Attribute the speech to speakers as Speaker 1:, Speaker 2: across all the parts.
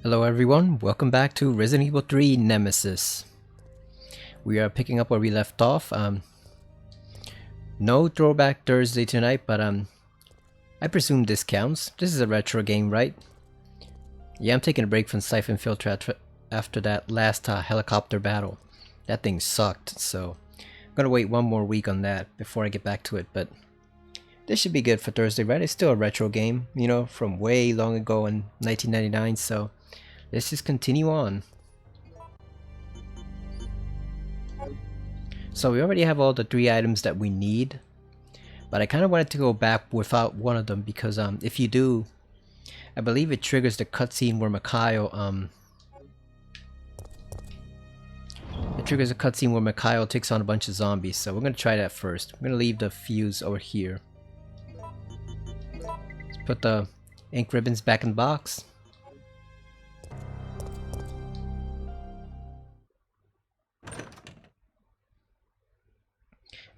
Speaker 1: Hello everyone, welcome back to Resident Evil 3 Nemesis. We are picking up where we left off. No Throwback Thursday tonight, but I presume this counts. This is a retro game, right? Yeah, I'm taking a break from Siphon Filter after that last helicopter battle. That thing sucked, so I'm gonna wait one more week on that before I get back to it, but this should be good for Thursday, right? It's still a retro game, you know, from way long ago in 1999, so let's just continue on. So we already have all the 3 items that we need, but I kind of wanted to go back without one of them because if you do, I believe it triggers the cutscene where Mikhail takes on a bunch of zombies. So we're gonna try that first. I'm gonna leave the fuse over here. Let's put the ink ribbons back in the box.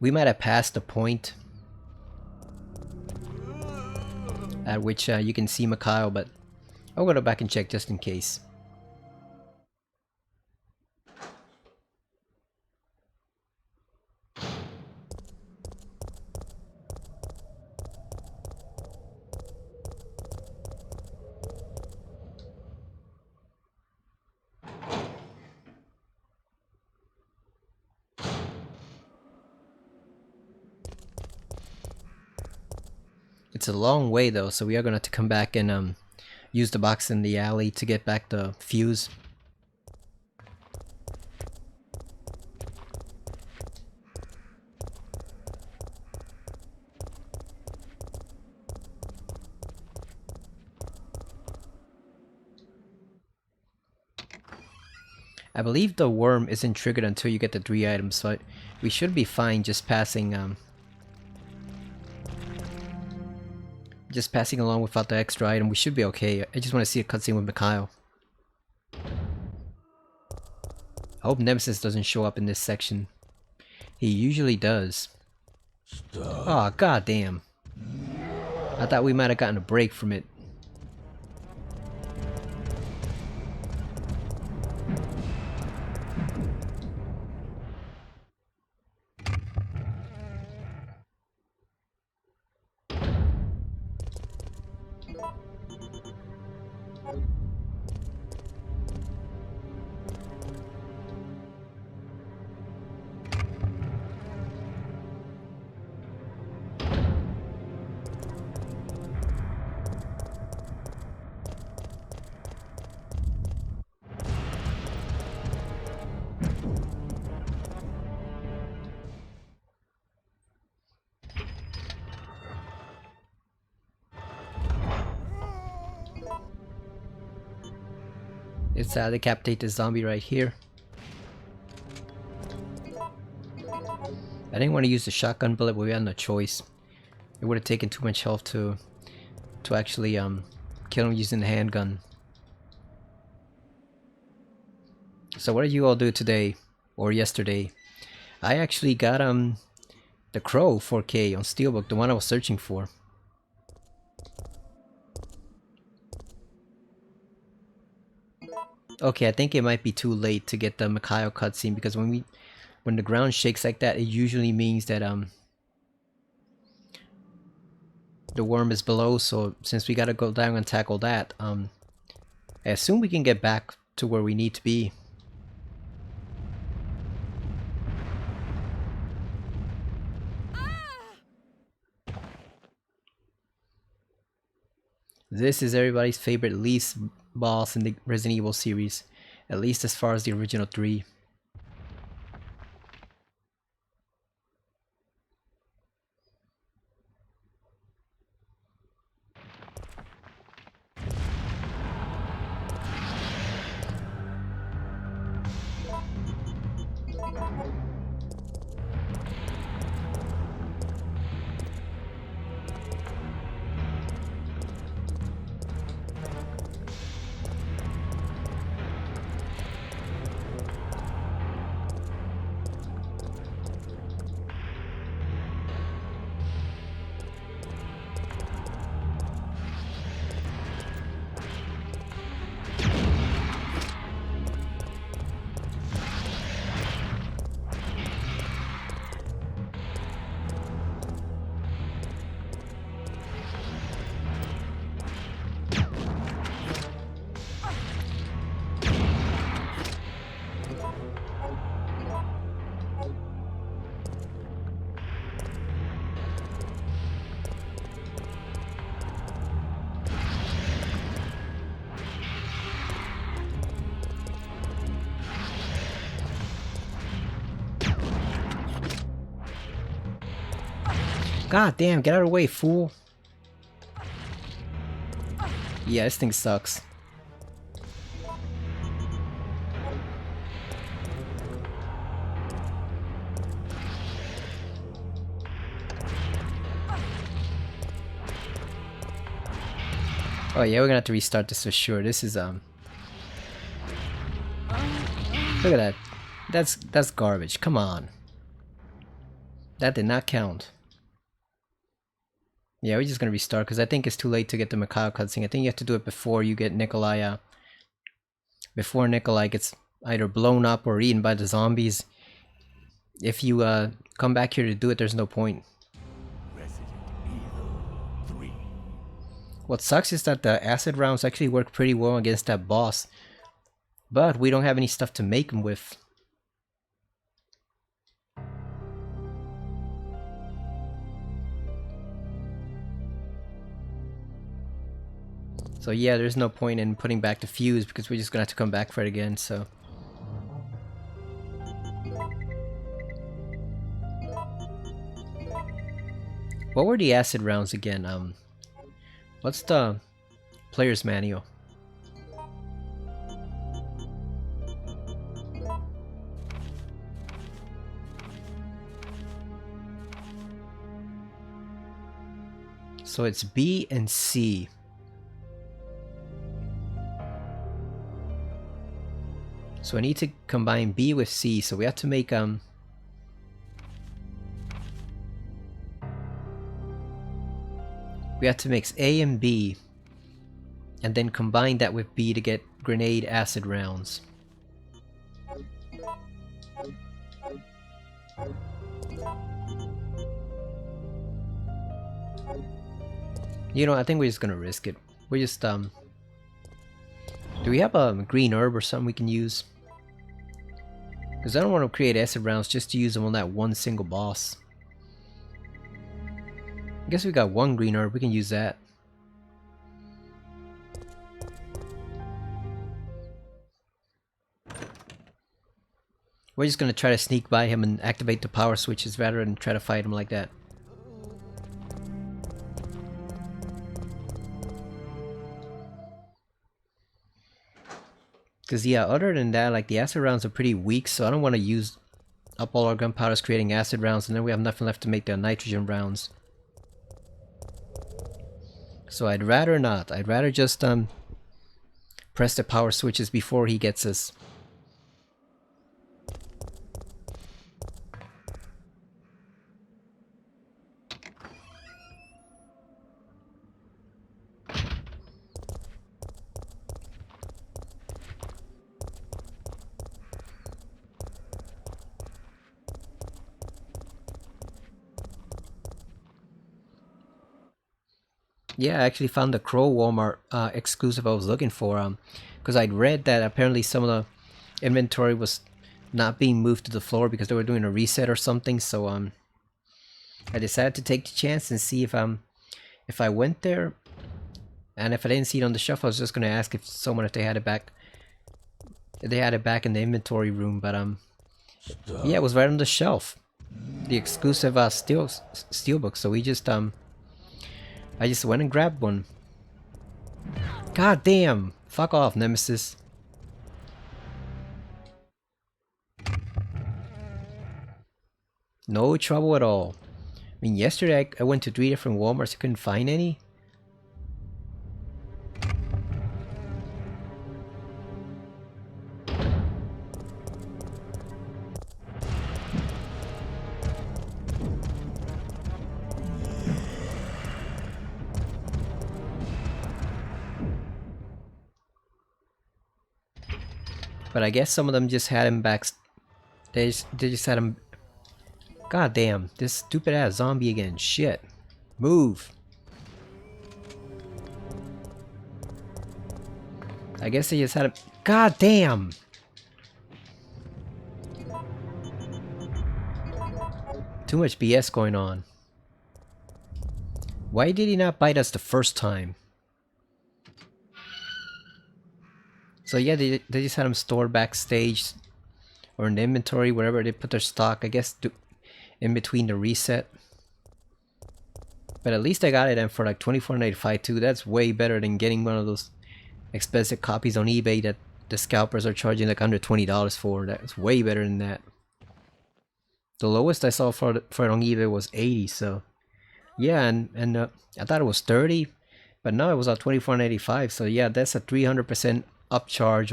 Speaker 1: We might have passed the point at which you can see Mikhail, but I'll go back and check just in case. It's a long way though, so we are gonna have to come back and use the box in the alley to get back the fuse. I believe the worm isn't triggered until you get the 3 items, so we should be fine just passing along without the extra item. We should be okay. I just want to see a cutscene with Mikhail. I hope Nemesis doesn't show up in this section. He usually does. Oh, goddamn. I thought we might have gotten a break from it. Let's decapitate the zombie right here. I didn't want to use the shotgun bullet, but we had no choice. It would have taken too much health to actually kill him using the handgun. So what did you all do today or yesterday? I actually got the Crow 4K on Steelbook, the one I was searching for. Okay, I think it might be too late to get the Mikhail cutscene because when the ground shakes like that, it usually means that the worm is below. So since we gotta go down and tackle that, I assume we can get back to where we need to be. This is everybody's favorite least boss in the Resident Evil series, at least as far as the original 3. God damn, get out of the way, fool. Yeah, this thing sucks. Oh yeah, we're gonna have to restart this for sure. This is look at that. That's garbage. Come on. That did not count. Yeah, we're just gonna restart because I think it's too late to get the Mikhail cutscene. I think you have to do it before you get Nikolai before Nikolai gets either blown up or eaten by the zombies. If you come back here to do it, there's no point. What sucks is that the acid rounds actually work pretty well against that boss, but we don't have any stuff to make them with. So yeah, there's no point in putting back the fuse because we're just gonna have to come back for it again, so. What were the acid rounds again? What's the player's manual? So it's B and C. So I need to combine B with C, so we have to make we have to mix A and B and then combine that with B to get grenade acid rounds. You know, I think we're just gonna risk it. We're just do we have a green herb or something we can use? Because I don't want to create acid rounds just to use them on that one single boss. I guess we got one green herb, we can use that. We're just gonna try to sneak by him and activate the power switches rather than try to fight him like that. Because yeah, other than that, like the acid rounds are pretty weak, so I don't want to use up all our gunpowders creating acid rounds and then we have nothing left to make the nitrogen rounds. So I'd rather not. I'd rather just press the power switches before he gets us. Yeah, I actually found the Crow Walmart exclusive I was looking for, because I'd read that apparently some of the inventory was not being moved to the floor because they were doing a reset or something, so I decided to take the chance and see if I went there, and if I didn't see it on the shelf, I was just gonna ask if someone if they had it back in the inventory room, but yeah, it was right on the shelf. The exclusive steelbook, so we just I just went and grabbed one. God damn! Fuck off, Nemesis. No trouble at all. I mean, yesterday I went to 3 different Walmarts, I couldn't find any. But I guess some of them just had him back. They just had him. God damn, this stupid ass zombie again. Shit. Move. I guess they just had him. God damn. Too much BS going on. Why did he not bite us the first time? So yeah, they just had them stored backstage or in the inventory, wherever they put their stock, I guess, in between the reset. But at least I got it and for like $24.95 too. That's way better than getting one of those expensive copies on eBay that the scalpers are charging like under $20 for. That's way better than that. The lowest I saw for it on eBay was 80. So yeah, and I thought it was 30, but no, it was at $24.95. So yeah, that's a 300% upcharge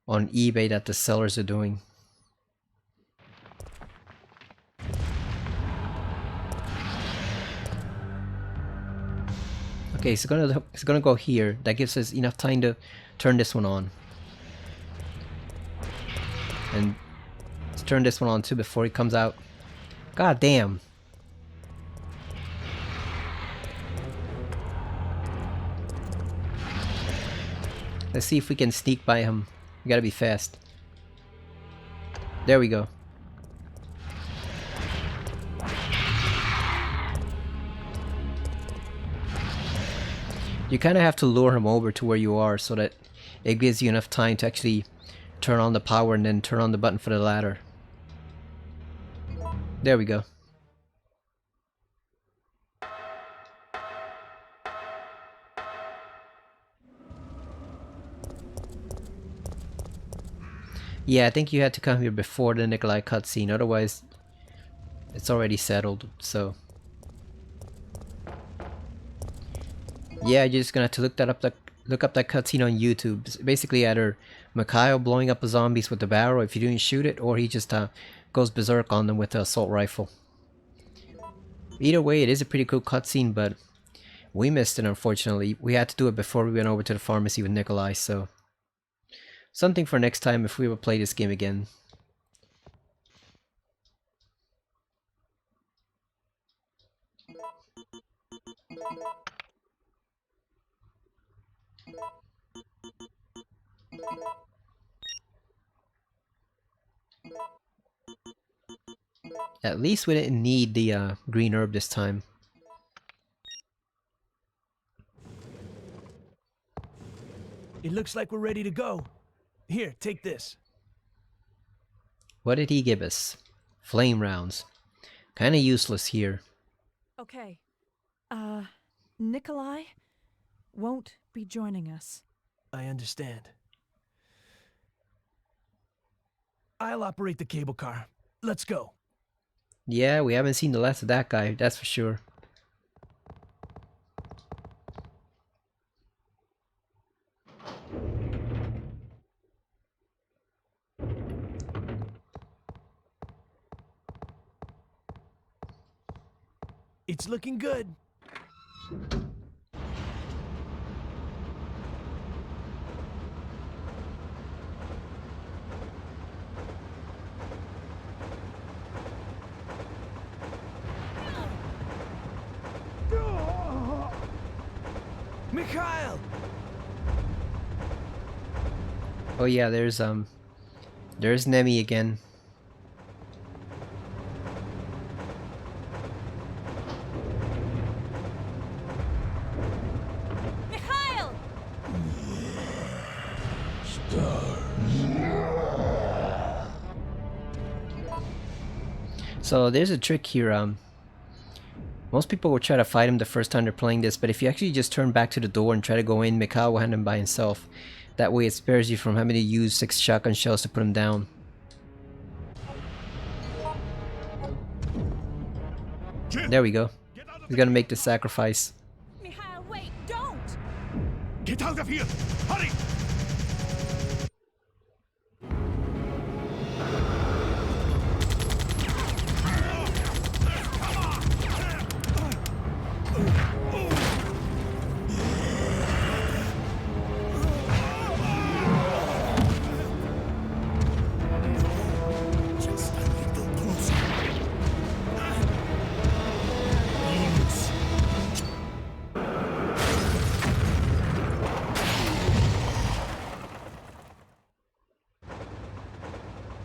Speaker 1: on eBay that the sellers are doing. Okay, so it's gonna go here. That gives us enough time to turn this one on. And let's turn this one on too before he comes out. God damn. Let's see if we can sneak by him. We gotta be fast. There we go. You kind of have to lure him over to where you are so that it gives you enough time to actually turn on the power and then turn on the button for the ladder. There we go. Yeah, I think you had to come here before the Nikolai cutscene, otherwise it's already settled, so... Yeah, you're just gonna have to look up that cutscene on YouTube. It's basically either Mikhail blowing up the zombies with the barrel if you didn't shoot it, or he just goes berserk on them with the assault rifle. Either way, it is a pretty cool cutscene, but we missed it unfortunately. We had to do it before we went over to the pharmacy with Nikolai, so... Something for next time if we ever play this game again. At least we didn't need the green herb this time.
Speaker 2: It looks like we're ready to go. Here, take this.
Speaker 1: What did he give us? Flame rounds. Kinda useless here.
Speaker 3: Okay. Nikolai won't be joining us.
Speaker 2: I understand. I'll operate the cable car. Let's go.
Speaker 1: Yeah, we haven't seen the last of that guy, that's for sure.
Speaker 2: It's looking good. Mikhail!
Speaker 1: Oh yeah, there's Nemi again.
Speaker 3: Mikhail!
Speaker 1: So there's a trick here. Most people will try to fight him the first time they're playing this, but if you actually just turn back to the door and try to go in, Mikhail will hand him by himself. That way it spares you from having to use 6 shotgun shells to put him down. There we go. He's gonna make the sacrifice.
Speaker 3: Mikhail, wait, don't!
Speaker 4: Get out of here! Hurry! Just a little closer.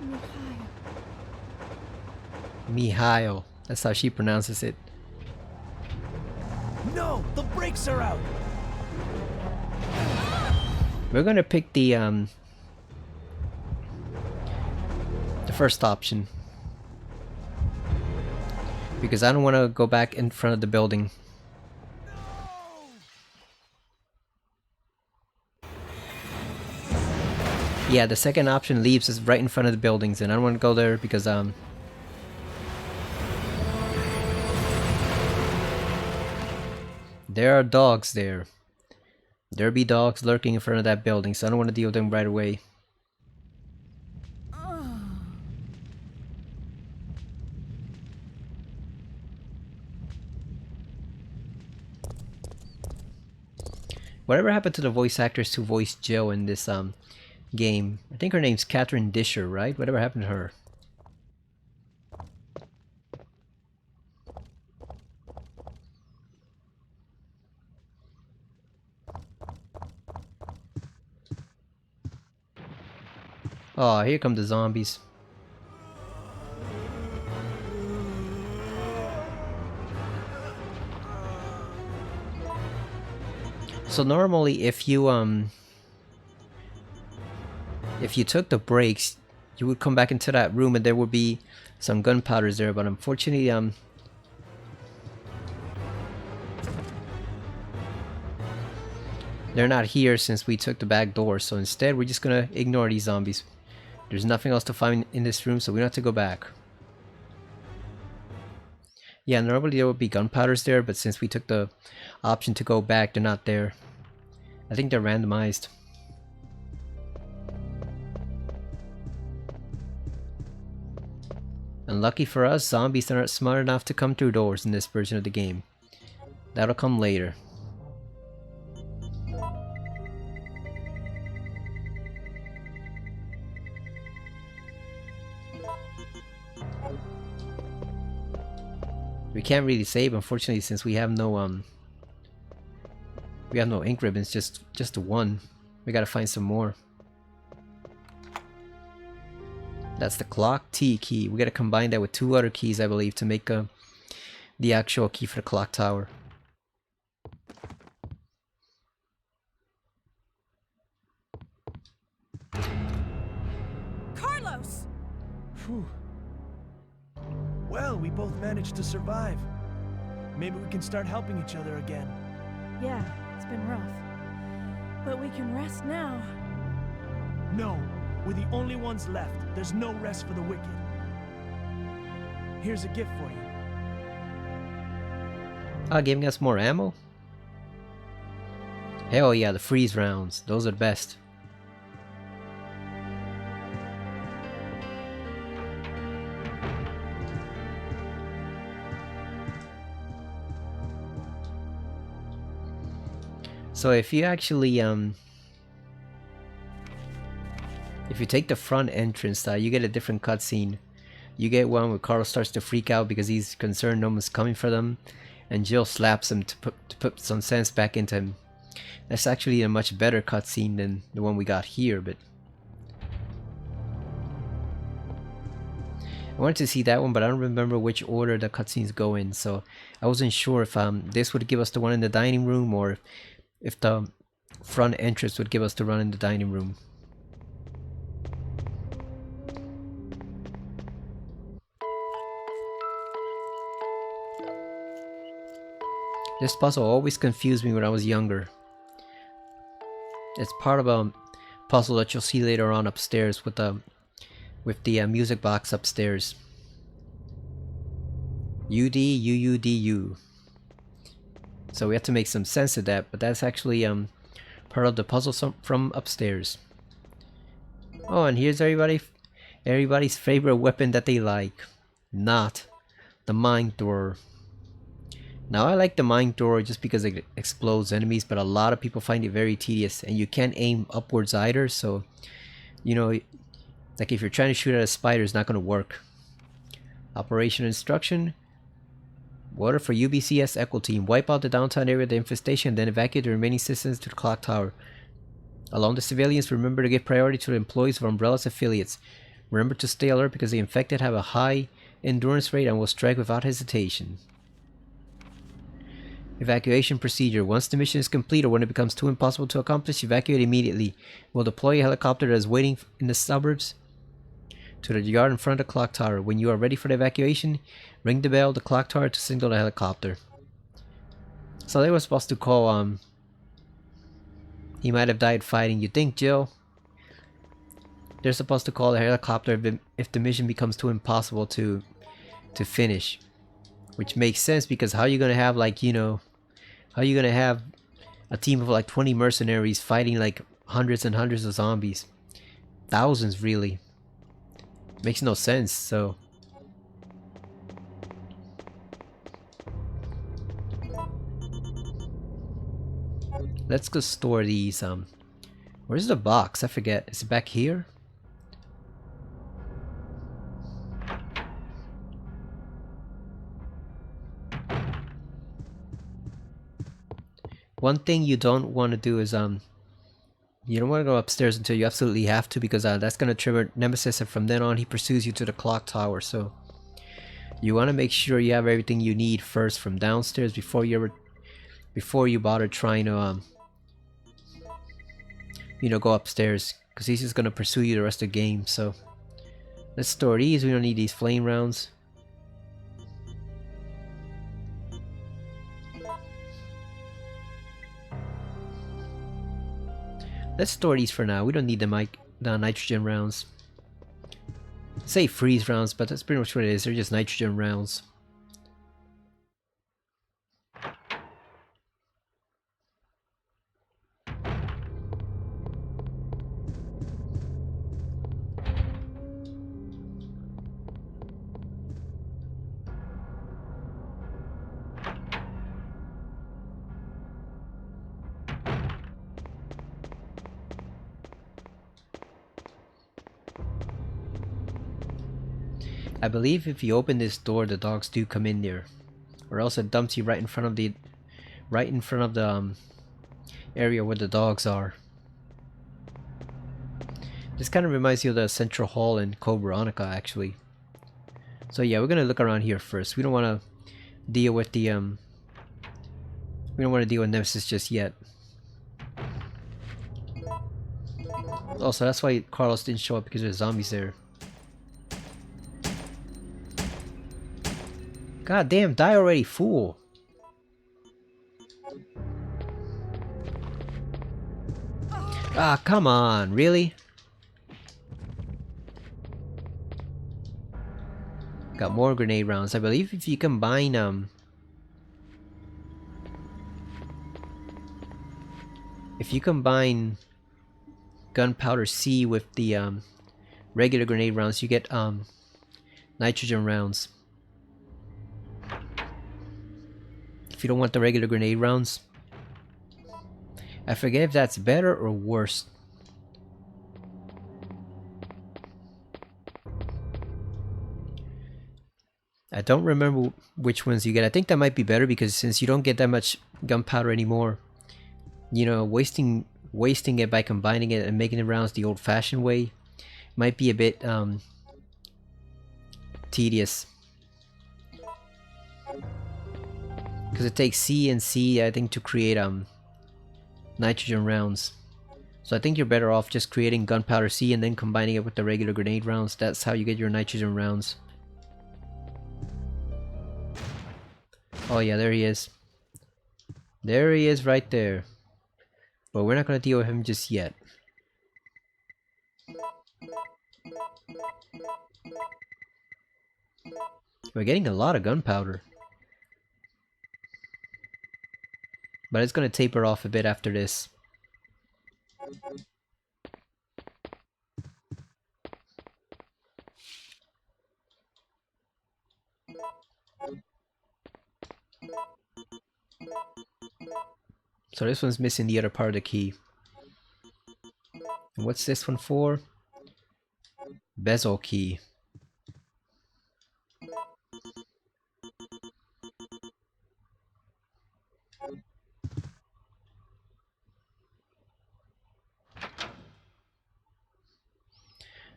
Speaker 3: Mikhail.
Speaker 1: Mihail. That's how she pronounces it.
Speaker 2: No, the brakes are out.
Speaker 1: We're gonna pick the first option. Because I don't want to go back in front of the building. Yeah, the second option leaves us right in front of the buildings, and I don't want to go there because there are dogs there. There be dogs lurking in front of that building, so I don't want to deal with them right away. Whatever happened to the voice actress who voiced Jill in this game? I think her name's Catherine Disher, right? Whatever happened to her? Oh, here come the zombies. So normally if you took the breaks, you would come back into that room and there would be some gunpowders there, but unfortunately they're not here since we took the back door, so instead we're just gonna ignore these zombies. There's nothing else to find in this room, so we don't have to go back. Yeah, normally there would be gunpowders there, but since we took the option to go back, they're not there. I think they're randomized. And lucky for us, zombies are not smart enough to come through doors in this version of the game. That'll come later. We can't really save, unfortunately, since we have no ink ribbons, just the one. We gotta find some more. That's the clock T key. We gotta combine that with two other keys, I believe, to make the actual key for the clock tower.
Speaker 3: Carlos!
Speaker 2: Phew. Well, we both managed to survive. Maybe we can start helping each other again.
Speaker 3: Yeah, it's been rough. But we can rest now.
Speaker 2: No, we're the only ones left. There's no rest for the wicked. Here's a gift for you.
Speaker 1: Giving us more ammo? Hell yeah, the freeze rounds. Those are the best. So if you actually if you take the front entrance, you get a different cutscene. You get one where Carl starts to freak out because he's concerned no one's coming for them, and Jill slaps him to put some sense back into him. That's actually a much better cutscene than the one we got here, but I wanted to see that one, but I don't remember which order the cutscenes go in, so I wasn't sure if this would give us the one in the dining room or if the front entrance would give us the run in the dining room. This puzzle always confused me when I was younger. It's part of a puzzle that you'll see later on upstairs with the music box upstairs. UDUUDU. So we have to make some sense of that, but that's actually part of the puzzle from upstairs. Oh, and here's everybody's favorite weapon that they like. Not the mine thrower. Now I like the mine thrower just because it explodes enemies, but a lot of people find it very tedious, and you can't aim upwards either, so you know, like if you're trying to shoot at a spider, it's not going to work. Operation instruction. Order for UBCS Echo Team. Wipe out the downtown area of the infestation, then evacuate the remaining citizens to the clock tower. Along the civilians, remember to give priority to the employees of Umbrella's affiliates. Remember to stay alert because the infected have a high endurance rate and will strike without hesitation. Evacuation procedure. Once the mission is complete or when it becomes too impossible to accomplish, evacuate immediately. We'll deploy a helicopter that is waiting in the suburbs to the yard in front of the clock tower. When you are ready for the evacuation, ring the bell, the clock tower to signal the helicopter. So they were supposed to call, he might have died fighting. You think, Jill? They're supposed to call the helicopter if the mission becomes too impossible to finish. Which makes sense, because how are you gonna have, like, you know, how are you gonna have a team of like 20 mercenaries fighting like hundreds and hundreds of zombies? Thousands, really. Makes no sense, so. Let's go store these, where's the box? I forget. Is it back here? One thing you don't want to do is, you don't want to go upstairs until you absolutely have to, because that's going to trigger Nemesis, and from then on he pursues you to the clock tower. So you want to make sure you have everything you need first from downstairs before you bother trying to you know, go upstairs, because he's just going to pursue you the rest of the game. So let's store these. We don't need these flame rounds. Let's store these for now. We don't need the nitrogen rounds. Say freeze rounds, but that's pretty much what it is. They're just nitrogen rounds. I believe if you open this door, the dogs do come in there, or else it dumps you right in front of the area where the dogs are. This kind of reminds you of the central hall in Code Veronica, actually. So yeah, we're gonna look around here first. We don't want to deal with the we don't want to deal with Nemesis just yet. Also, that's why Carlos didn't show up, because there's zombies there. God damn, die already, fool! Ah, come on, really? Got more grenade rounds. I believe if you combine if you combine gunpowder C with the regular grenade rounds, you get nitrogen rounds. If you don't want the regular grenade rounds, I forget if that's better or worse. I don't remember which ones you get. I think that might be better, because since you don't get that much gunpowder anymore, you know, wasting it by combining it and making the rounds the old-fashioned way might be a bit tedious. Because it takes C and C, I think, to create nitrogen rounds. So I think you're better off just creating gunpowder C and then combining it with the regular grenade rounds. That's how you get your nitrogen rounds. Oh yeah, there he is. There he is right there. But we're not going to deal with him just yet. We're getting a lot of gunpowder. But it's going to taper off a bit after this. So this one's missing the other part of the key. And what's this one for? Bezel key.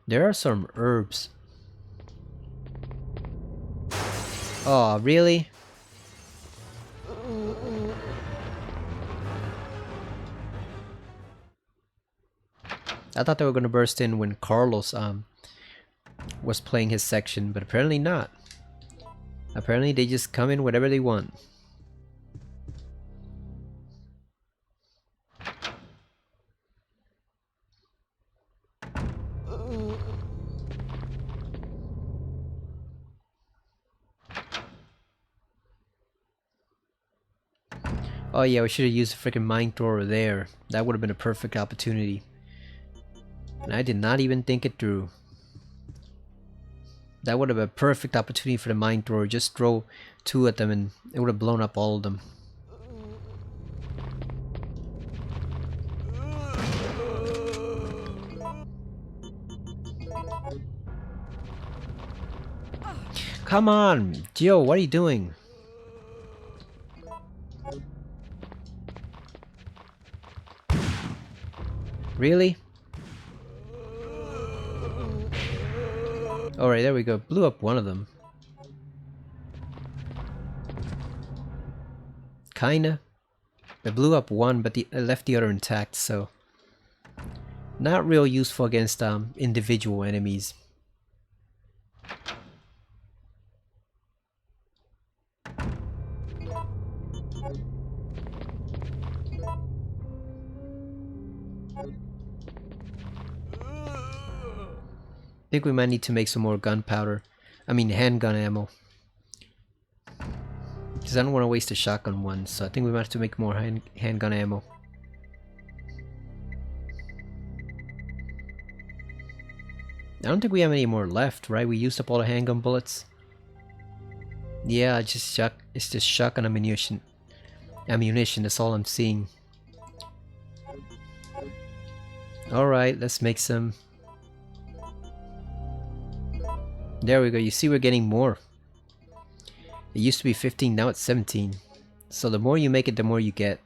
Speaker 1: There are some herbs. Oh, really? I thought they were gonna burst in when Carlos was playing his section, but apparently not. Apparently they just come in whatever they want. Oh yeah, we should have used the freaking mine thrower there. That would have been a perfect opportunity. And I did not even think it through. That would have been a perfect opportunity for the mine thrower. Just throw 2 at them and it would have blown up all of them. Come on, Joe, what are you doing? Really? Alright, there we go. Blew up one of them. Kinda. I blew up one, but I left the other intact, so... Not real useful against individual enemies. I think we might need to make some more gunpowder. I mean handgun ammo. Because I don't want to waste a shotgun one, so I think we might have to make more handgun ammo. I don't think we have any more left, right? We used up all the handgun bullets. Yeah, it's just shotgun ammunition. That's all I'm seeing. Alright, let's make some. There we go, you see we're getting more. It used to be 15, now it's 17. So the more you make it, the more you get.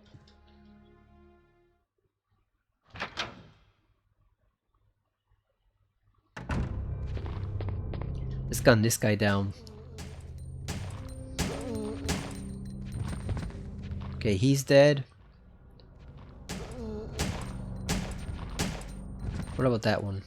Speaker 1: Let's gun this guy down. Okay, he's dead. What about that one?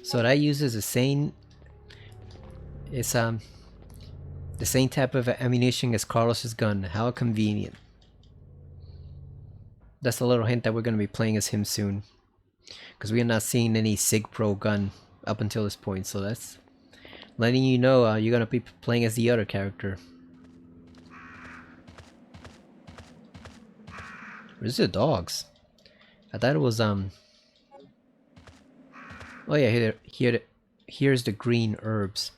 Speaker 1: So what I use is the same. It's the same type of ammunition as Carlos's gun. How convenient. That's a little hint that we're going to be playing as him soon. Because we are not seeing any SIG Pro gun up until this point. So that's letting you know you're going to be playing as the other character. Where's the dogs? I thought it was oh yeah, here's the green herbs.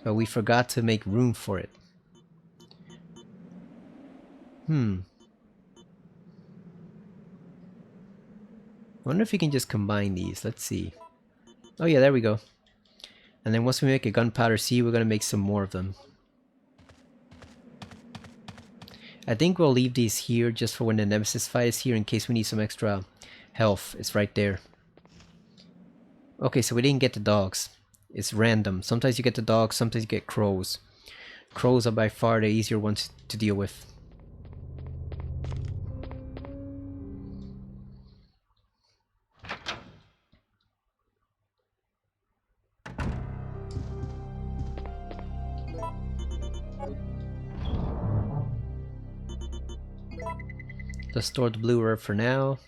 Speaker 1: But we forgot to make room for it. Wonder if you can just combine these. Let's see. Oh yeah, there we go. And then once we make a gunpowder seed, we're gonna make some more of them. I think we'll leave these here just for when the Nemesis fight is here in case we need some extra health. It's right there. Okay, so we didn't get the dogs. It's random. Sometimes you get the dogs, sometimes you get crows. Crows are by far the easier ones to deal with. Let's store the blue herb for now.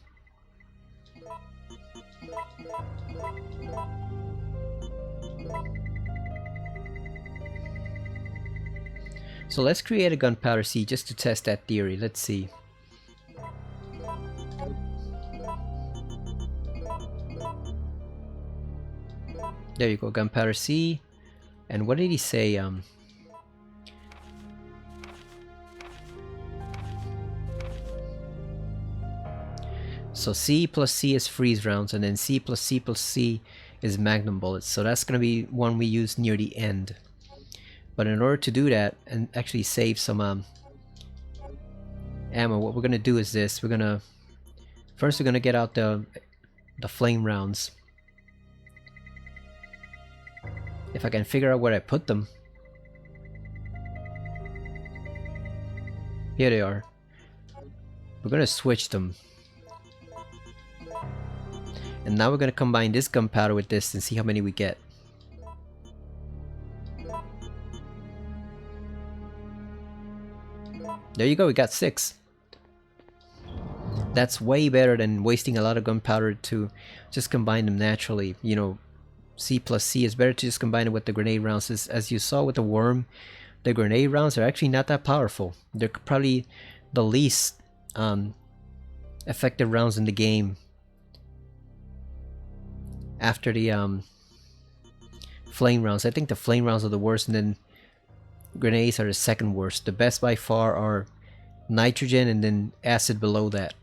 Speaker 1: So let's create a gunpowder seed just to test that theory. Let's see. There you go, gunpowder seed. And what did he say? So C plus C is freeze rounds, and then C plus C plus C is magnum bullets. So that's going to be one we use near the end. But in order to do that and actually save some ammo, what we're going to do is this. We're going to get out the flame rounds. If I can figure out where I put them. Here they are. We're going to switch them. And now we're going to combine this gunpowder with this and see how many we get. There you go, we got 6. That's way better than wasting a lot of gunpowder to just combine them naturally. You know, C plus C is better to just combine it with the grenade rounds. As you saw with the worm, the grenade rounds are actually not that powerful. They're probably the least effective rounds in the game. After the flame rounds. I think the flame rounds are the worst, and then grenades are the second worst. The best by far are nitrogen and then acid below that.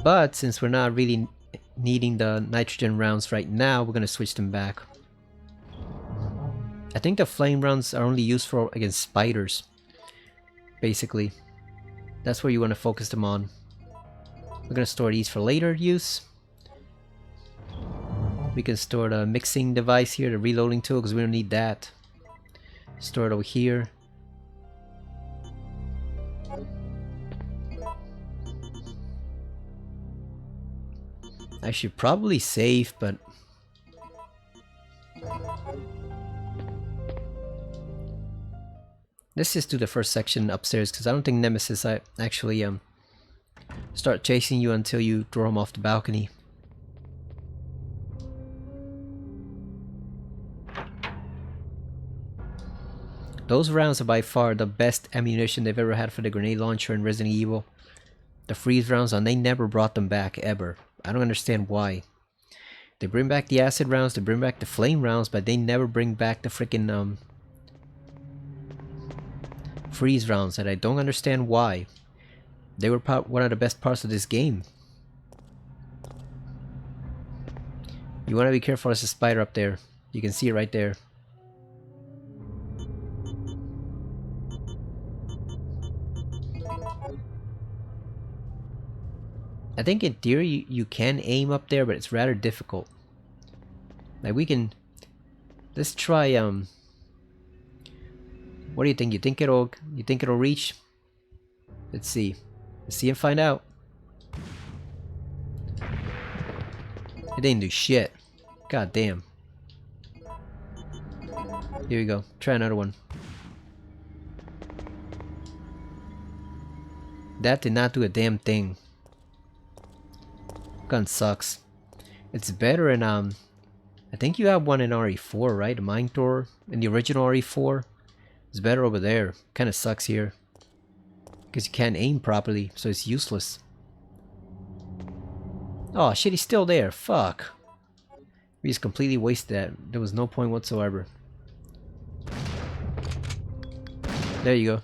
Speaker 1: But since we're not really needing the nitrogen rounds right now, we're gonna switch them back. I think the flame rounds are only used for against spiders, basically. That's where you want to focus them on. We're gonna store these for later use. We can store the mixing device here, the reloading tool, because we don't need that. Store it over here. I should probably save, but let's just do the first section upstairs, because I don't think Nemesis actually start chasing you until you throw him off the balcony. Those rounds are by far the best ammunition they've ever had for the grenade launcher in Resident Evil. The freeze rounds, and they never brought them back ever. I don't understand why. They bring back the acid rounds, they bring back the flame rounds, but they never bring back the freaking freeze rounds, and I don't understand why. They were one of the best parts of this game. You want to be careful, there's a spider up there. You can see it right there. I think in theory you can aim up there, but it's rather difficult. Like we can... Let's try what do you think? You think it'll reach? Let's see. Let's see and find out. It didn't do shit. God damn. Here we go. Try another one. That did not do a damn thing. Gun sucks. It's better in I think you have one in RE4, right? The mine thrower in the original RE4. It's better over there. Kinda sucks here. Because you can't aim properly, so it's useless. Oh shit, he's still there. Fuck. We just completely wasted that. There was no point whatsoever. There you go.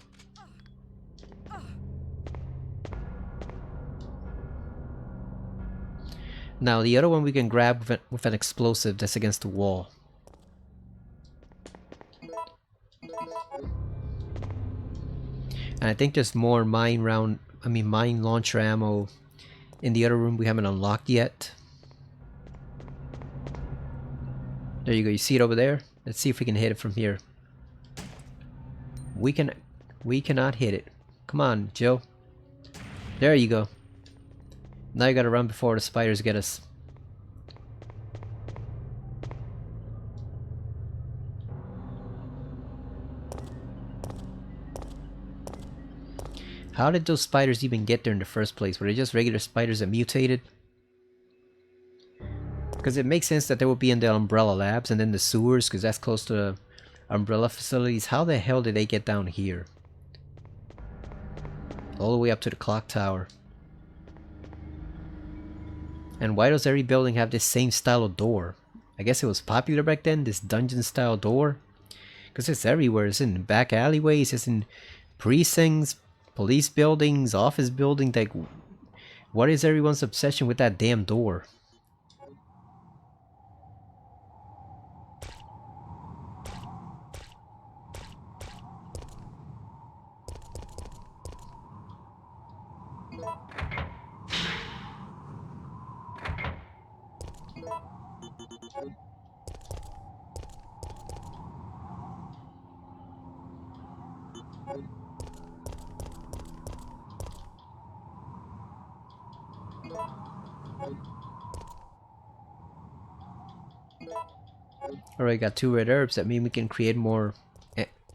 Speaker 1: Now the other one we can grab with an explosive that's against the wall. And I think there's more mine launcher ammo in the other room we haven't unlocked yet. There you go, you see it over there? Let's see if we can hit it from here. We cannot hit it. Come on, Joe. There you go. Now you gotta run before the spiders get us. How did those spiders even get there in the first place? Were they just regular spiders that mutated? Because it makes sense that they would be in the Umbrella Labs and then the sewers, because that's close to the Umbrella facilities. How the hell did they get down here? All the way up to the clock tower. And why does every building have this same style of door? I guess it was popular back then, this dungeon style door. Because it's everywhere. It's in back alleyways, it's in precincts, police buildings, office buildings. Like, what is everyone's obsession with that damn door? Alright, got 2 red herbs. That means we can create more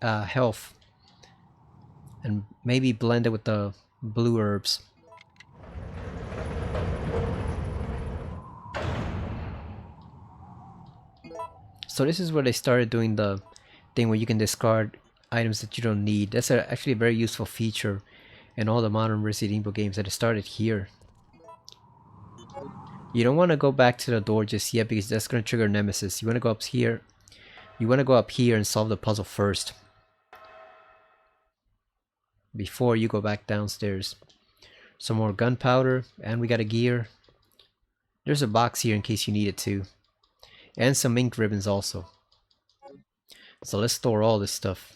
Speaker 1: health. And maybe blend it with the blue herbs. So this is where they started doing the thing where you can discard items that you don't need. That's actually a very useful feature in all the modern Resident Evil games, that it started here. You don't want to go back to the door just yet because that's going to trigger Nemesis. You want to go up here. You want to go up here and solve the puzzle first before you go back downstairs. Some more gunpowder, and we got a gear. There's a box here in case you need it too. And some ink ribbons also. So let's store all this stuff.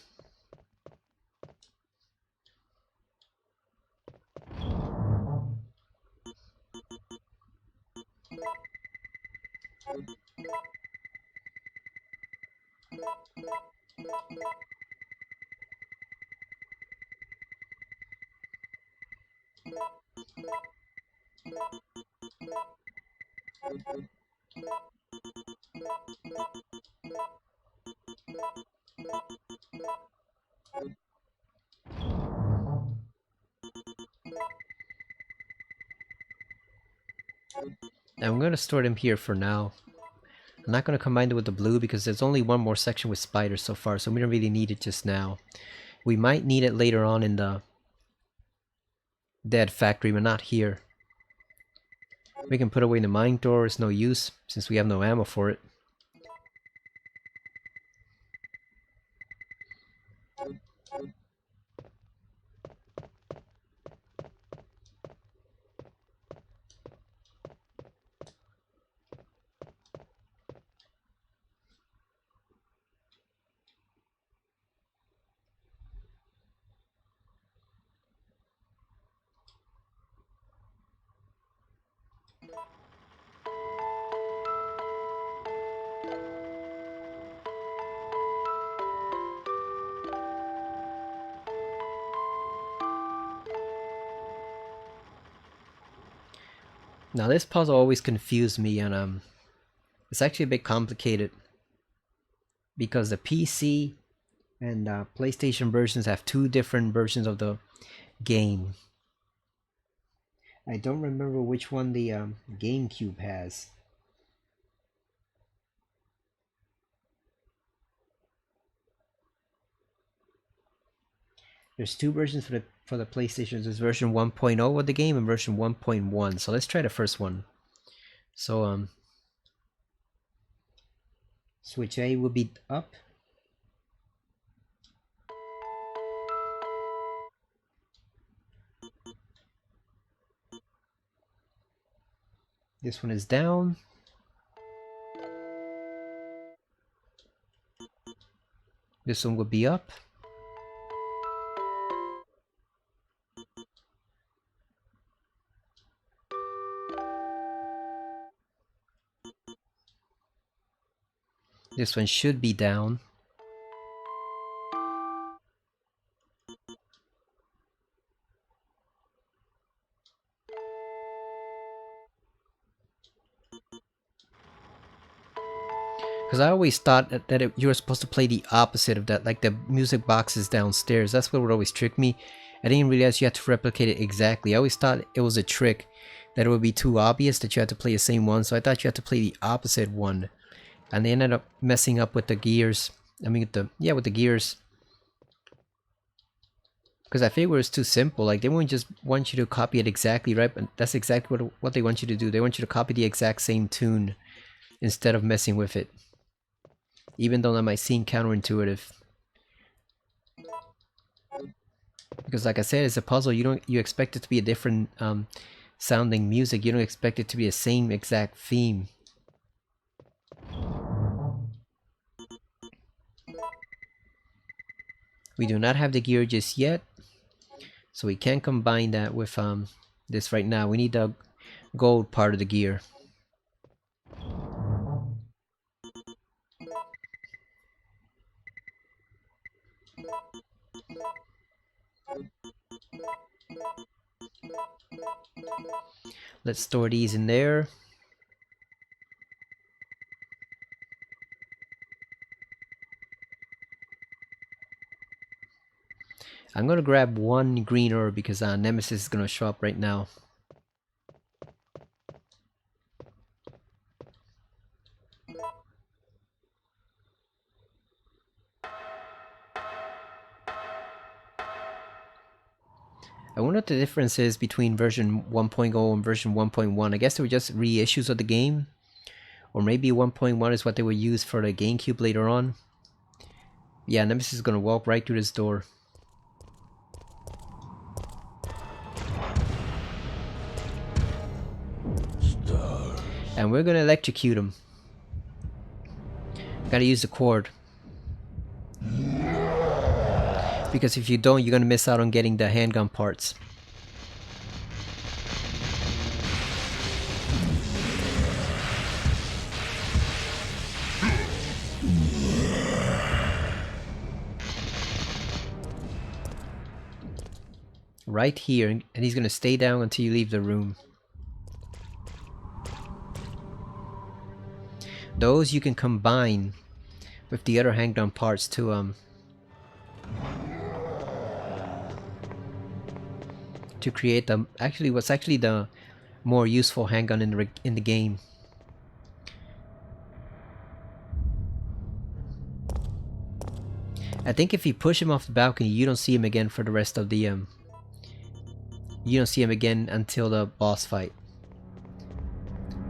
Speaker 1: I'm going to store them here for now. I'm not going to combine it with the blue because there's only one more section with spiders so far, so we don't really need it just now. We might need it later on in the dead factory, but not here. We can put away the mine door, it's no use since we have no ammo for it. Now this puzzle always confused me, and it's actually a bit complicated because the PC and PlayStation versions have 2 different versions of the game. I don't remember which one the GameCube has. There's 2 versions for the PlayStation. There's version 1.0 of the game and version 1.1. So let's try the first one. So switch A will be up. This one is down. This one will be up. This one should be down. Because I always thought that you were supposed to play the opposite of that, like the music box is downstairs. That's what would always trick me. I didn't realize you had to replicate it exactly. I always thought it was a trick, that it would be too obvious that you had to play the same one. So I thought you had to play the opposite one. And they ended up messing up with the gears. I mean, with the gears. Because I figured it's too simple. Like, they won't just want you to copy it exactly right, but that's exactly what they want you to do. They want you to copy the exact same tune instead of messing with it. Even though that might seem counterintuitive. Because like I said, it's a puzzle. You expect it to be a different sounding music. You don't expect it to be the same exact theme. We do not have the gear just yet, so we can't combine that with this right now. We need the gold part of the gear. Let's store these in there. I'm gonna grab one green herb because Nemesis is gonna show up right now. I wonder what the difference is between version 1.0 and version 1.1. I guess they were just reissues of the game. Or maybe 1.1 is what they will use for the GameCube later on. Yeah, Nemesis is gonna walk right through this door. And we're gonna electrocute him. Gotta use the cord. Because if you don't, you're gonna miss out on getting the handgun parts. Right here, and he's gonna stay down until you leave the room. Those you can combine with the other handgun parts to create the what's actually the more useful handgun in the game. I think if you push him off the balcony, you don't see him again for the rest of the you don't see him again until the boss fight.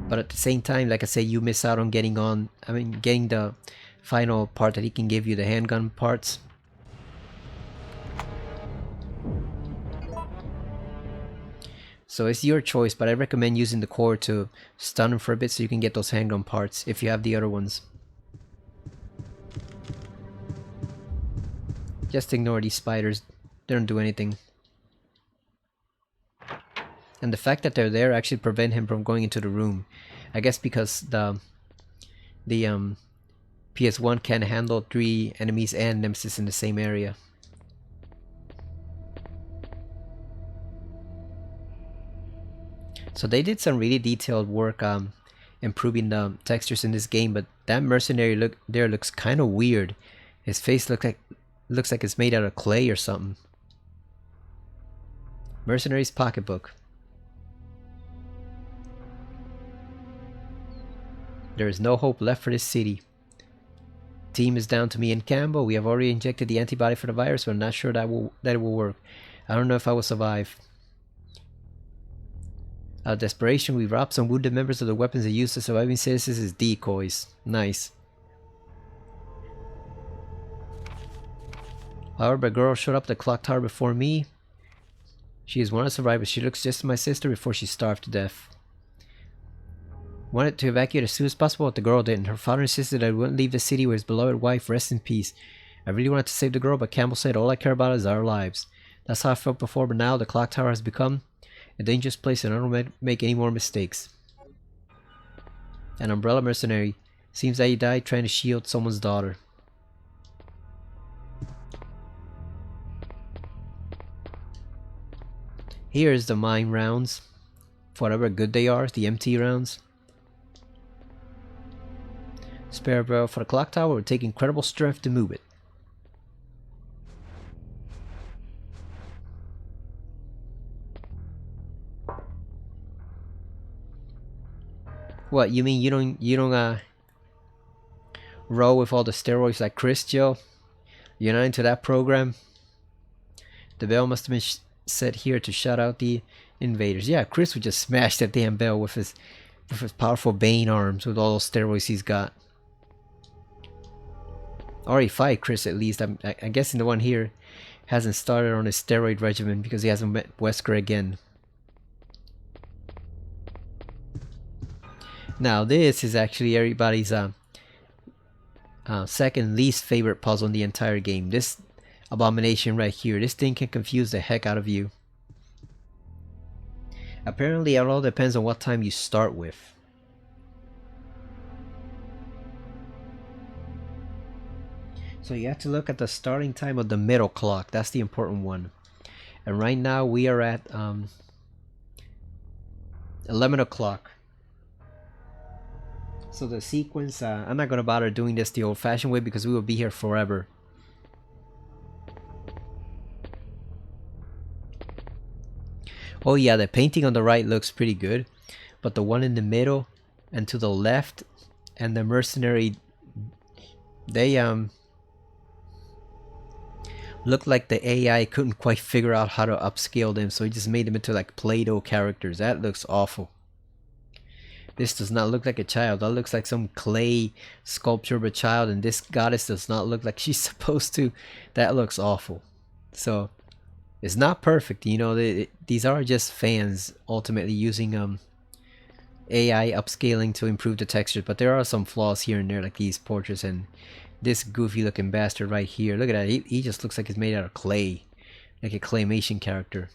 Speaker 1: But at the same time, like I say, you miss out on getting the final part that he can give you, the handgun parts. So it's your choice, but I recommend using the core to stun him for a bit so you can get those handgun parts if you have the other ones. Just ignore these spiders. They don't do anything. And the fact that they're there actually prevent him from going into the room. I guess because the PS1 can handle 3 enemies and Nemesis in the same area. So they did some really detailed work improving the textures in this game, but that mercenary looks kind of weird. His face looks like it's made out of clay or something. Mercenary's pocketbook. There is no hope left for this city. Team is down to me and Campbell. We have already injected the antibody for the virus, but I'm not sure that it will work. I don't know if I will survive. Out of desperation, we robbed some wounded members of the weapons they used to surviving citizens as decoys. Nice. However, a girl showed up at the clock tower before me. She is one of the survivors. She looks just like my sister before she starved to death. Wanted to evacuate as soon as possible, but the girl didn't. Her father insisted that I wouldn't leave the city where his beloved wife rests in peace. I really wanted to save the girl, but Campbell said all I care about is our lives. That's how I felt before, but now the clock tower has become a dangerous place and I don't make any more mistakes. An umbrella mercenary. Seems that he died trying to shield someone's daughter. Here's the mine rounds. For whatever good they are, the MT rounds. Spare barrel for the clock tower. It would take incredible strength to move it. What, you mean you don't roll with all the steroids like Chris, Joe? You're not into that program? The bell must have been set here to shut out the invaders. Yeah, Chris would just smash that damn bell with his powerful Bane arms with all those steroids he's got. Already fight Chris at least. I'm guessing the one here hasn't started on his steroid regimen because he hasn't met Wesker again. Now this is actually everybody's second least favorite puzzle in the entire game. This abomination right here. This thing can confuse the heck out of you. Apparently it all depends on what time you start with. So you have to look at the starting time of the middle clock. That's the important one. And right now we are at 11 o'clock. So the sequence, I'm not going to bother doing this the old-fashioned way because we will be here forever. Oh yeah, the painting on the right looks pretty good. But the one in the middle and to the left and the mercenary, they looked like the AI couldn't quite figure out how to upscale them, so he just made them into like Play-Doh characters. That looks awful. This does not look like a child. That looks like some clay sculpture of a child, and this goddess does not look like she's supposed to. That looks awful. So it's not perfect, you know. These are just fans ultimately using AI upscaling to improve the textures, but there are some flaws here and there, like these portraits and this goofy looking bastard right here. Look at that. He just looks like he's made out of clay, like a claymation character.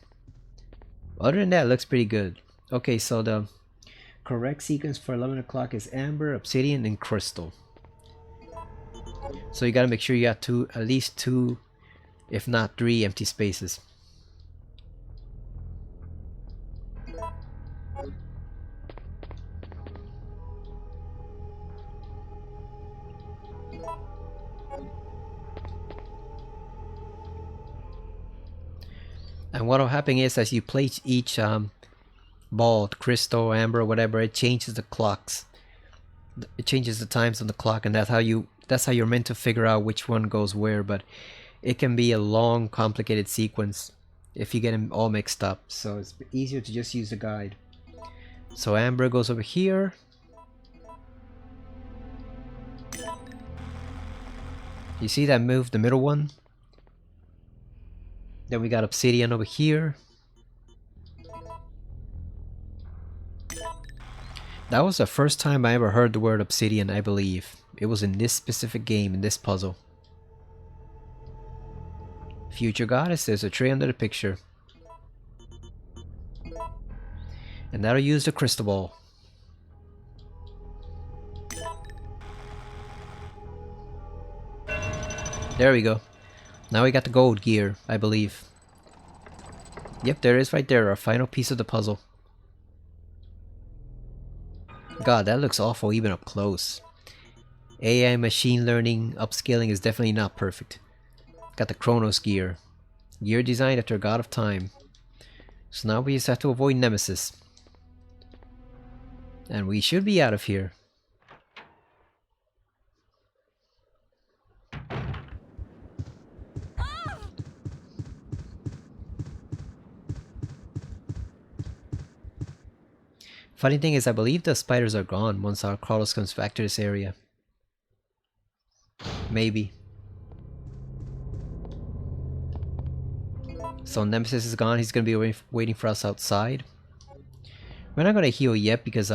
Speaker 1: Other than that, it looks pretty good. Okay, so the correct sequence for 11 o'clock is amber, obsidian, and crystal. So you gotta make sure you got at least two, if not three, empty spaces. And what will happen is, as you place each ball, crystal, amber, whatever, it changes the clocks. It changes the times on the clock, and that's how you're meant to figure out which one goes where. But it can be a long, complicated sequence if you get them all mixed up. So it's easier to just use the guide. So amber goes over here. You see that move, the middle one? Then we got obsidian over here. That was the first time I ever heard the word obsidian, I believe. It was in this specific game, in this puzzle. Future goddess, there's a tree under the picture. And that'll use the crystal ball. There we go. Now we got the gold gear, I believe. Yep, there it is right there, our final piece of the puzzle. God, that looks awful even up close. AI machine learning upscaling is definitely not perfect. Got the Chronos gear. Gear designed after a god of time. So now we just have to avoid Nemesis. And we should be out of here. Funny thing is, I believe the spiders are gone once our Carlos comes back to this area. Maybe. So Nemesis is gone. He's gonna be waiting for us outside. We're not gonna heal yet because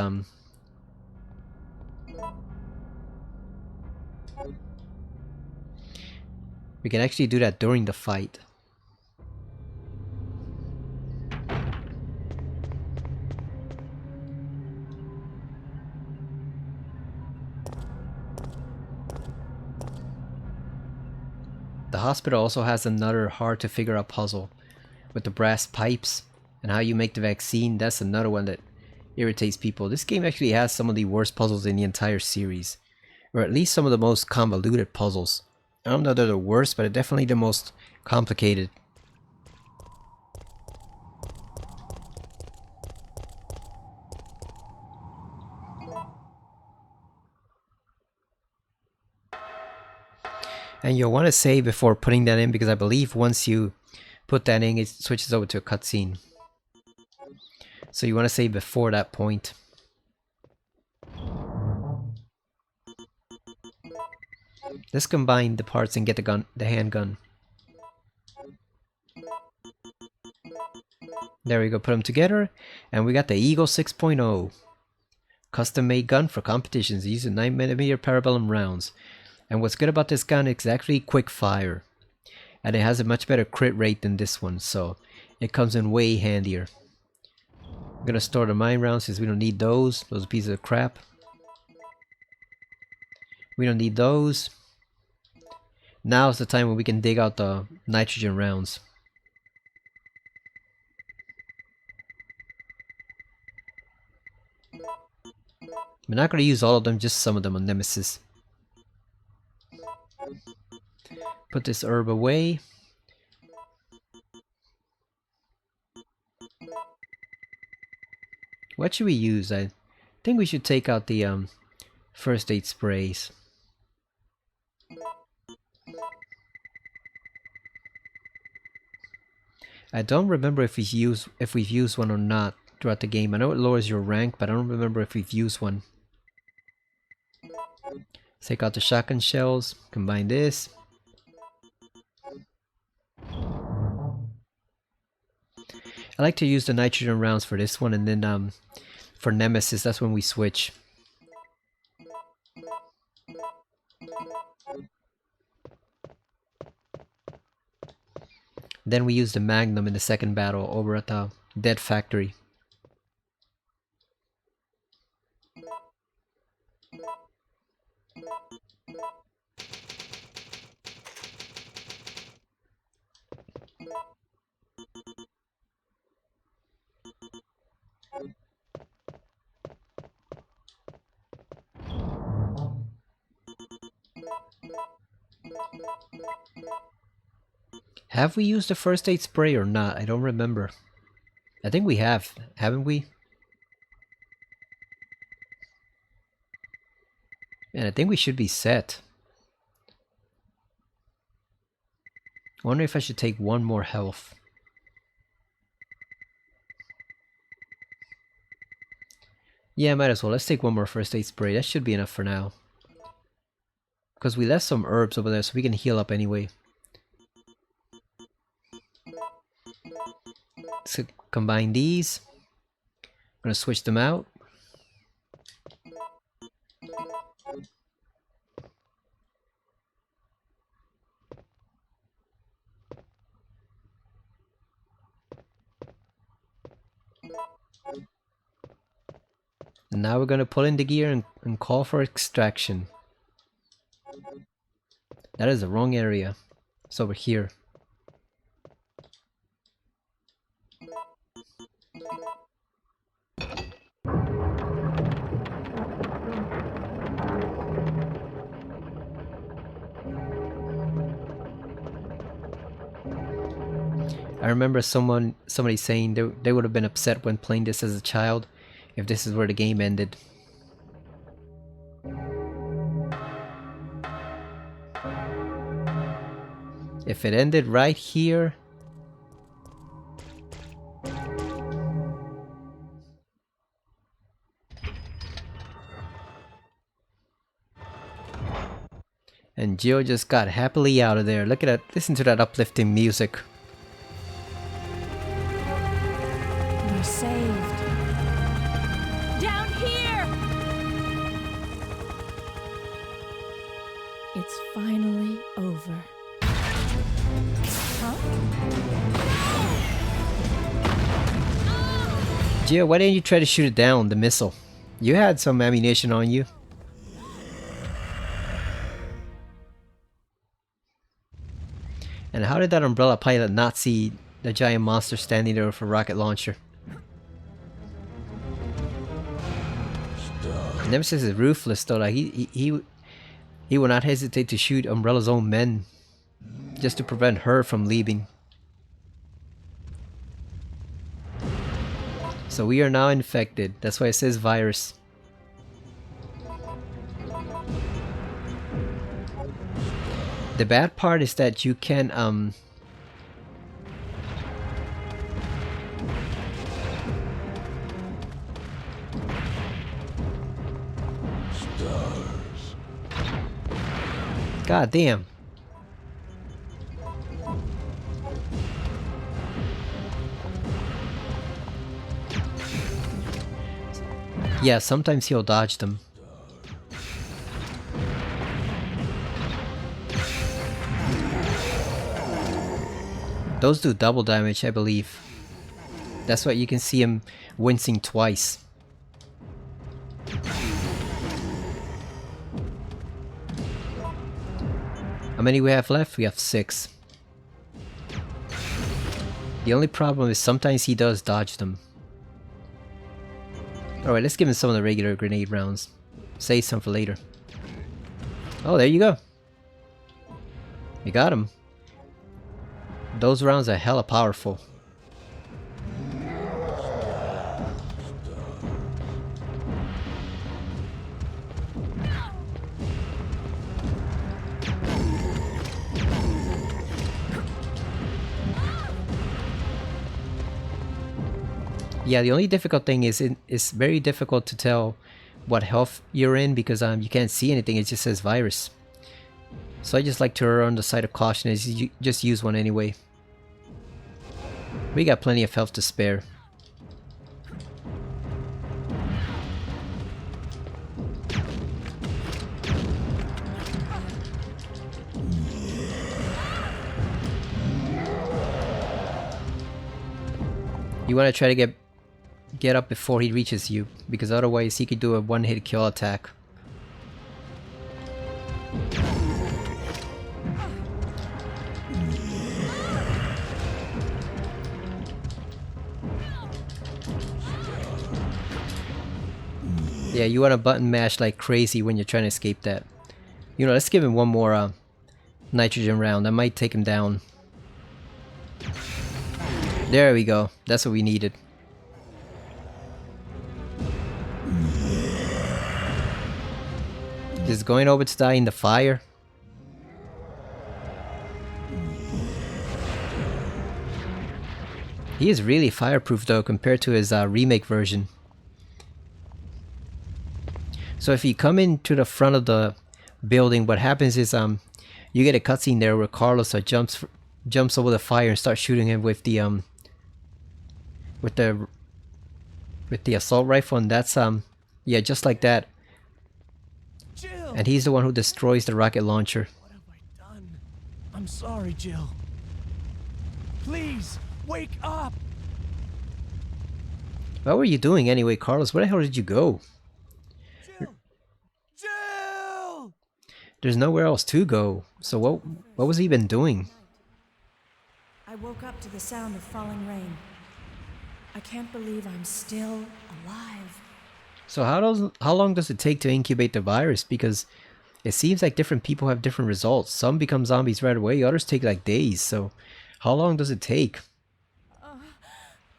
Speaker 1: we can actually do that during the fight. The hospital also has another hard to figure out puzzle with the brass pipes and how you make the vaccine. That's another one that irritates people. This game actually has some of the worst puzzles in the entire series, or at least some of the most convoluted puzzles. I don't know if they're the worst, but they're definitely the most complicated. And you'll want to save before putting that in, because I believe once you put that in, it switches over to a cutscene. So you want to save before that point. Let's combine the parts and get the handgun. There we go, put them together, and we got the Eagle 6.0. Custom-made gun for competitions using 9mm parabellum rounds. And what's good about this gun, it's actually quick fire. And it has a much better crit rate than this one, so it comes in way handier. I'm gonna store the mine rounds since we don't need those. Those pieces of crap. We don't need those. Now's the time when we can dig out the nitrogen rounds. We're not gonna use all of them, just some of them on Nemesis. Put this herb away. What should we use? I think we should take out the first aid sprays. I don't remember if we've used one or not throughout the game. I know it lowers your rank, but I don't remember if we've used one. Take out the shotgun shells, combine this. I like to use the nitrogen rounds for this one, and then for Nemesis, that's when we switch. Then we use the Magnum in the second battle over at the Dead Factory. Have we used the first aid spray or not? I don't remember. I think we have, haven't we? And I think we should be set. I wonder if I should take one more health. Yeah, might as well. Let's take one more first aid spray. That should be enough for now. Because we left some herbs over there so we can heal up anyway. So combine these. I'm gonna switch them out. And now we're gonna pull in the gear and call for extraction. That is the wrong area. It's over here. I remember somebody saying they would have been upset when playing this as a child if this is where the game ended. If it ended right here, and Gio just got happily out of there. Look at that, listen to that uplifting music.
Speaker 3: We're saved. Down here! It's finally over. Huh?
Speaker 1: Gio, why didn't you try to shoot it down, the missile? You had some ammunition on you. And how did that umbrella pilot not see the giant monster standing there with a rocket launcher? Nemesis is ruthless though. Like he will not hesitate to shoot Umbrella's own men just to prevent her from leaving. So we are now infected. That's why it says virus. The bad part is that you can God damn. Yeah, sometimes he'll dodge them. Those do double damage, I believe. That's why you can see him wincing twice. How many we have left? We have 6. The only problem is sometimes he does dodge them. Alright, let's give him some of the regular grenade rounds. Save some for later. Oh, there you go. You got him. Those rounds are hella powerful. Yeah, the only difficult thing is it's very difficult to tell what health you're in because you can't see anything, it just says virus. So I just like to err on the side of caution is you just use one anyway. We got plenty of health to spare. You want to try to get up before he reaches you, because otherwise he could do a one-hit kill attack. Yeah, you want to button mash like crazy when you're trying to escape that. You know, let's give him one more nitrogen round. That might take him down. There we go. That's what we needed. Just going over to die in the fire. He is really fireproof though compared to his remake version. So if you come into the front of the building, what happens is you get a cutscene there where Carlos jumps over the fire and starts shooting him with the assault rifle, and that's yeah, just like that.
Speaker 2: Jill!
Speaker 1: And he's the one who destroys the rocket launcher.
Speaker 2: What have I done? I'm sorry, Jill. Please, wake up!
Speaker 1: What were you doing anyway, Carlos? Where the hell did you go?
Speaker 2: Jill! Jill!
Speaker 1: There's nowhere else to go. So what was he been doing?
Speaker 3: I woke up to the sound of falling rain. I can't believe I'm still alive.
Speaker 1: So how long does it take to incubate the virus? Because it seems like different people have different results. Some become zombies right away, others take like days. So how long does it take?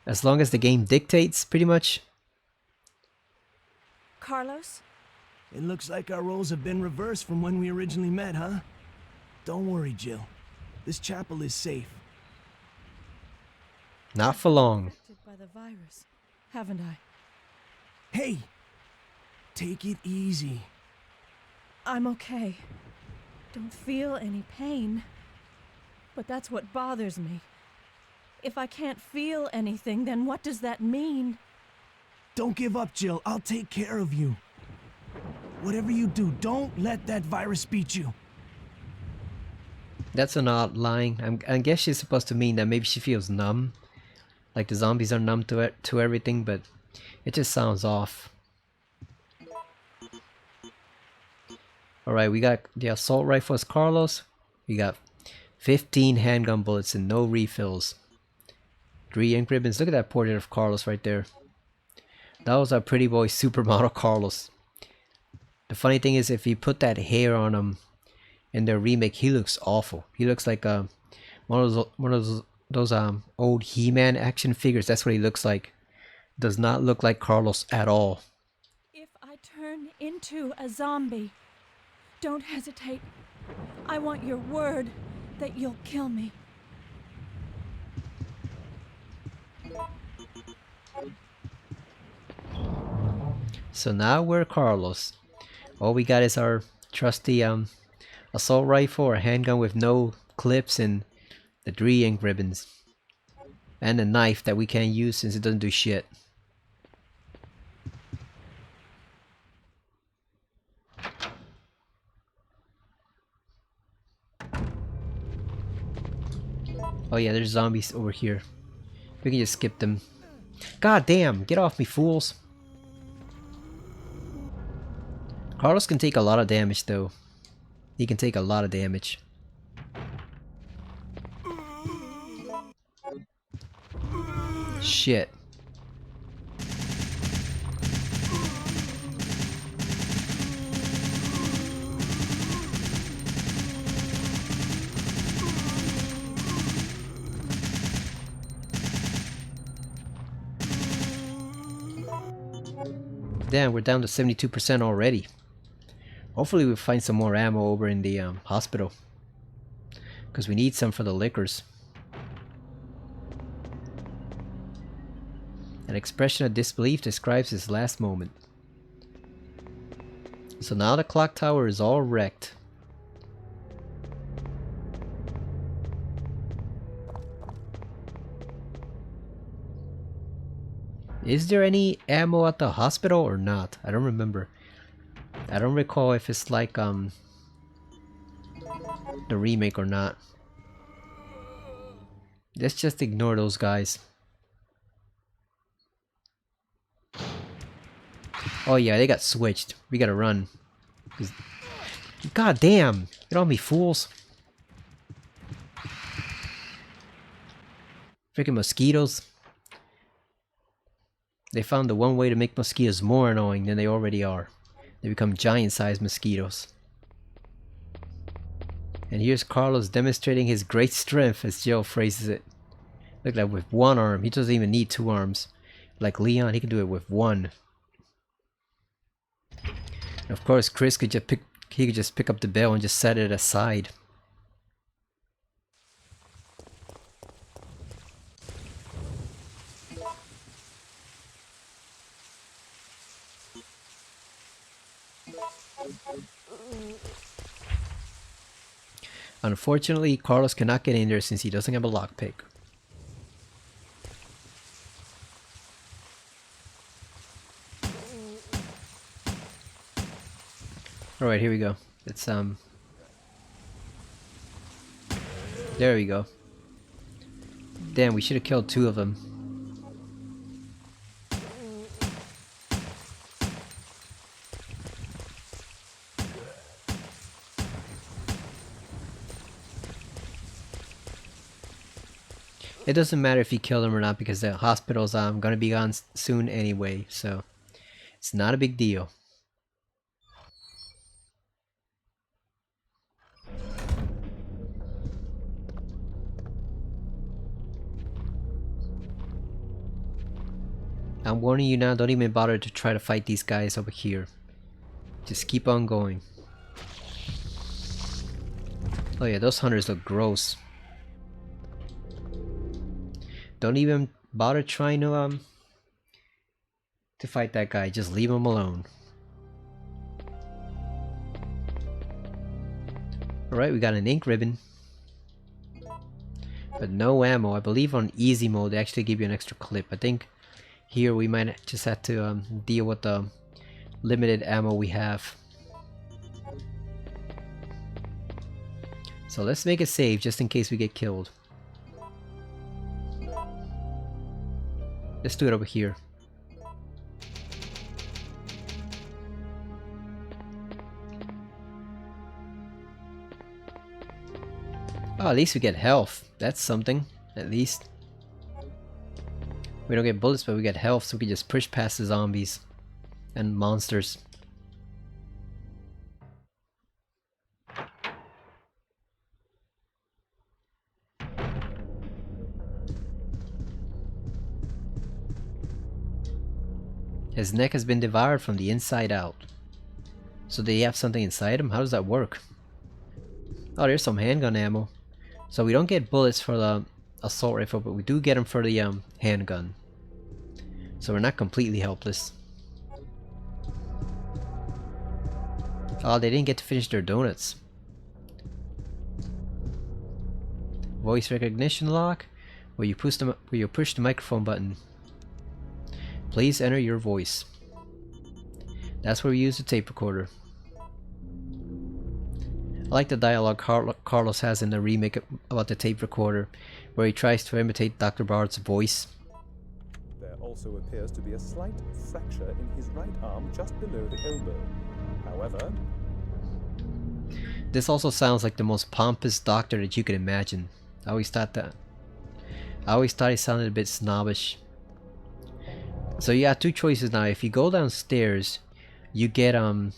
Speaker 1: As long as the game dictates, pretty much.
Speaker 3: Carlos?
Speaker 2: It looks like our roles have been reversed from when we originally met, huh? Don't worry, Jill. This chapel is safe.
Speaker 1: Not for long.
Speaker 3: Affected by the virus, haven't I?
Speaker 2: Hey! Take it easy.
Speaker 3: I'm okay. Don't feel any pain. But that's what bothers me. If I can't feel anything, then what does that mean?
Speaker 2: Don't give up, Jill. I'll take care of you. Whatever you do, don't let that virus beat you.
Speaker 1: That's an odd line. I guess she's supposed to mean that maybe she feels numb. Like the zombies are numb to everything, but it just sounds off. Alright, we got the assault rifle as Carlos. We got 15 handgun bullets and no refills. 3 ink ribbons. Look at that portrait of Carlos right there. That was our pretty boy supermodel Carlos. The funny thing is, if you put that hair on him in their remake, he looks awful. He looks like one of those old He-Man action figures. That's what he looks like. Does not look like Carlos at all.
Speaker 3: If I turn into a zombie, don't hesitate. I want your word that you'll kill me.
Speaker 1: So now we're Carlos. All we got is our trusty assault rifle or handgun with no clips and the 3 ink ribbons. And a knife that we can't use since it doesn't do shit. Oh yeah, there's zombies over here. We can just skip them. God damn, get off me, fools. Carlos can take a lot of damage though. He can take a lot of damage. Shit. Damn, we're down to 72% already. Hopefully we'll find some more ammo over in the hospital. Because we need some for the liquors. An expression of disbelief describes his last moment. So now the clock tower is all wrecked. Is there any ammo at the hospital or not? I don't remember. I don't recall if it's like the remake or not. Let's just ignore those guys. Oh yeah, they got switched. We gotta run. God damn! Get on me, fools! Freaking mosquitoes. They found the one way to make mosquitoes more annoying than they already are. They become giant-sized mosquitoes. And here's Carlos demonstrating his great strength, as Jill phrases it. Look, like with one arm. He doesn't even need 2 arms. Like Leon, he can do it with 1. And of course, Chris could just pick up the bell and just set it aside. Unfortunately, Carlos cannot get in there since he doesn't have a lockpick. Alright, here we go. It's there we go. Damn, we should have killed 2 of them. It doesn't matter if you kill them or not because the hospital's gonna be gone soon anyway, so it's not a big deal. I'm warning you now, don't even bother to try to fight these guys over here. Just keep on going. Oh yeah, those hunters look gross. Don't even bother trying to fight that guy. Just leave him alone. Alright, we got an ink ribbon. But no ammo. I believe on easy mode they actually give you an extra clip. I think here we might just have to deal with the limited ammo we have. So let's make a save just in case we get killed. Let's do it over here. Oh, at least we get health. That's something, at least. We don't get bullets, but we get health, so we can just push past the zombies and monsters. His neck has been devoured from the inside out. So do you have something inside him? How does that work? Oh, there's some handgun ammo. So we don't get bullets for the assault rifle, but we do get them for the handgun. So we're not completely helpless. Oh, they didn't get to finish their donuts. voice recognition lock, where you push the microphone button. Please enter your voice. That's where we use the tape recorder. I like the dialogue Carlos has in the remake about the tape recorder, where he tries to imitate Dr. Bard's voice.
Speaker 5: There also appears to be a slight fracture in his right arm just below the elbow. However,
Speaker 1: this also sounds like the most pompous doctor that you could imagine. I always thought he sounded a bit snobbish. So you have two choices now. If you go downstairs, you get a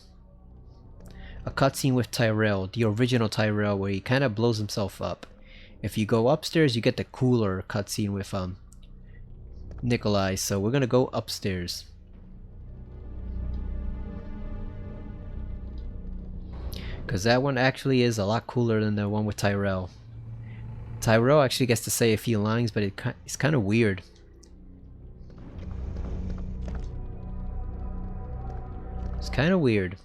Speaker 1: cutscene with Tyrell, the original Tyrell, where he kind of blows himself up. If you go upstairs, you get the cooler cutscene with Nikolai. So we're gonna go upstairs. Because that one actually is a lot cooler than the one with Tyrell. Tyrell actually gets to say a few lines, but it's kind of weird. It's kind of weird.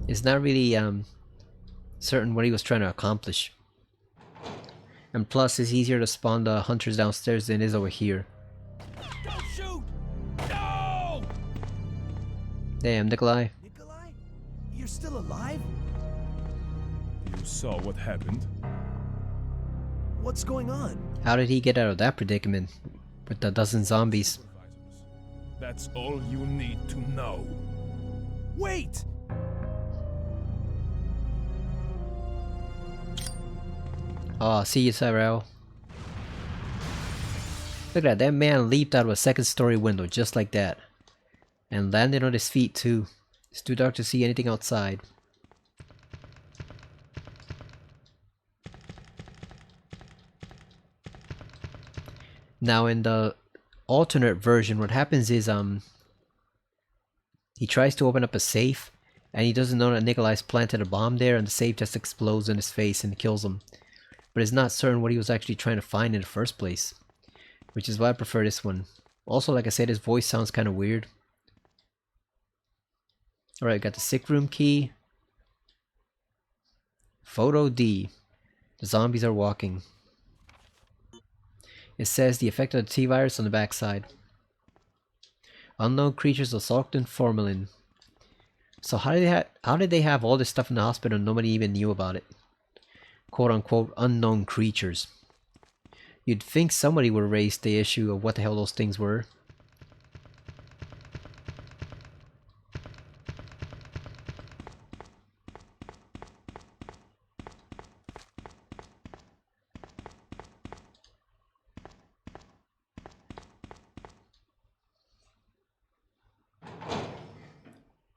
Speaker 1: It's not really certain what he was trying to accomplish. And plus, it's easier to spawn the hunters downstairs than it is over here.
Speaker 4: Don't shoot! No!
Speaker 1: Damn, Nikolai.
Speaker 2: Nikolai? You're still alive?
Speaker 4: You saw what happened?
Speaker 2: What's going on?
Speaker 1: How did he get out of that predicament with a dozen zombies?
Speaker 4: That's all you need to know.
Speaker 2: Wait!
Speaker 1: Oh, see you, Tyrell. Look at that, that man leaped out of a second story window just like that. And landed on his feet too. It's too dark to see anything outside. Now in the alternate version, what happens is he tries to open up a safe and he doesn't know that Nikolai's planted a bomb there, and the safe just explodes in his face and kills him. But it's not certain what he was actually trying to find in the first place, which is why I prefer this one. Also, like I said, his voice sounds kind of weird. Alright, got the sick room key. Photo D. The zombies are walking. It says the effect of the T-virus on the backside. Unknown creatures are soaked in formalin. So how did they have all this stuff in the hospital and nobody even knew about it? Quote unquote unknown creatures. You'd think somebody would raise the issue of what the hell those things were.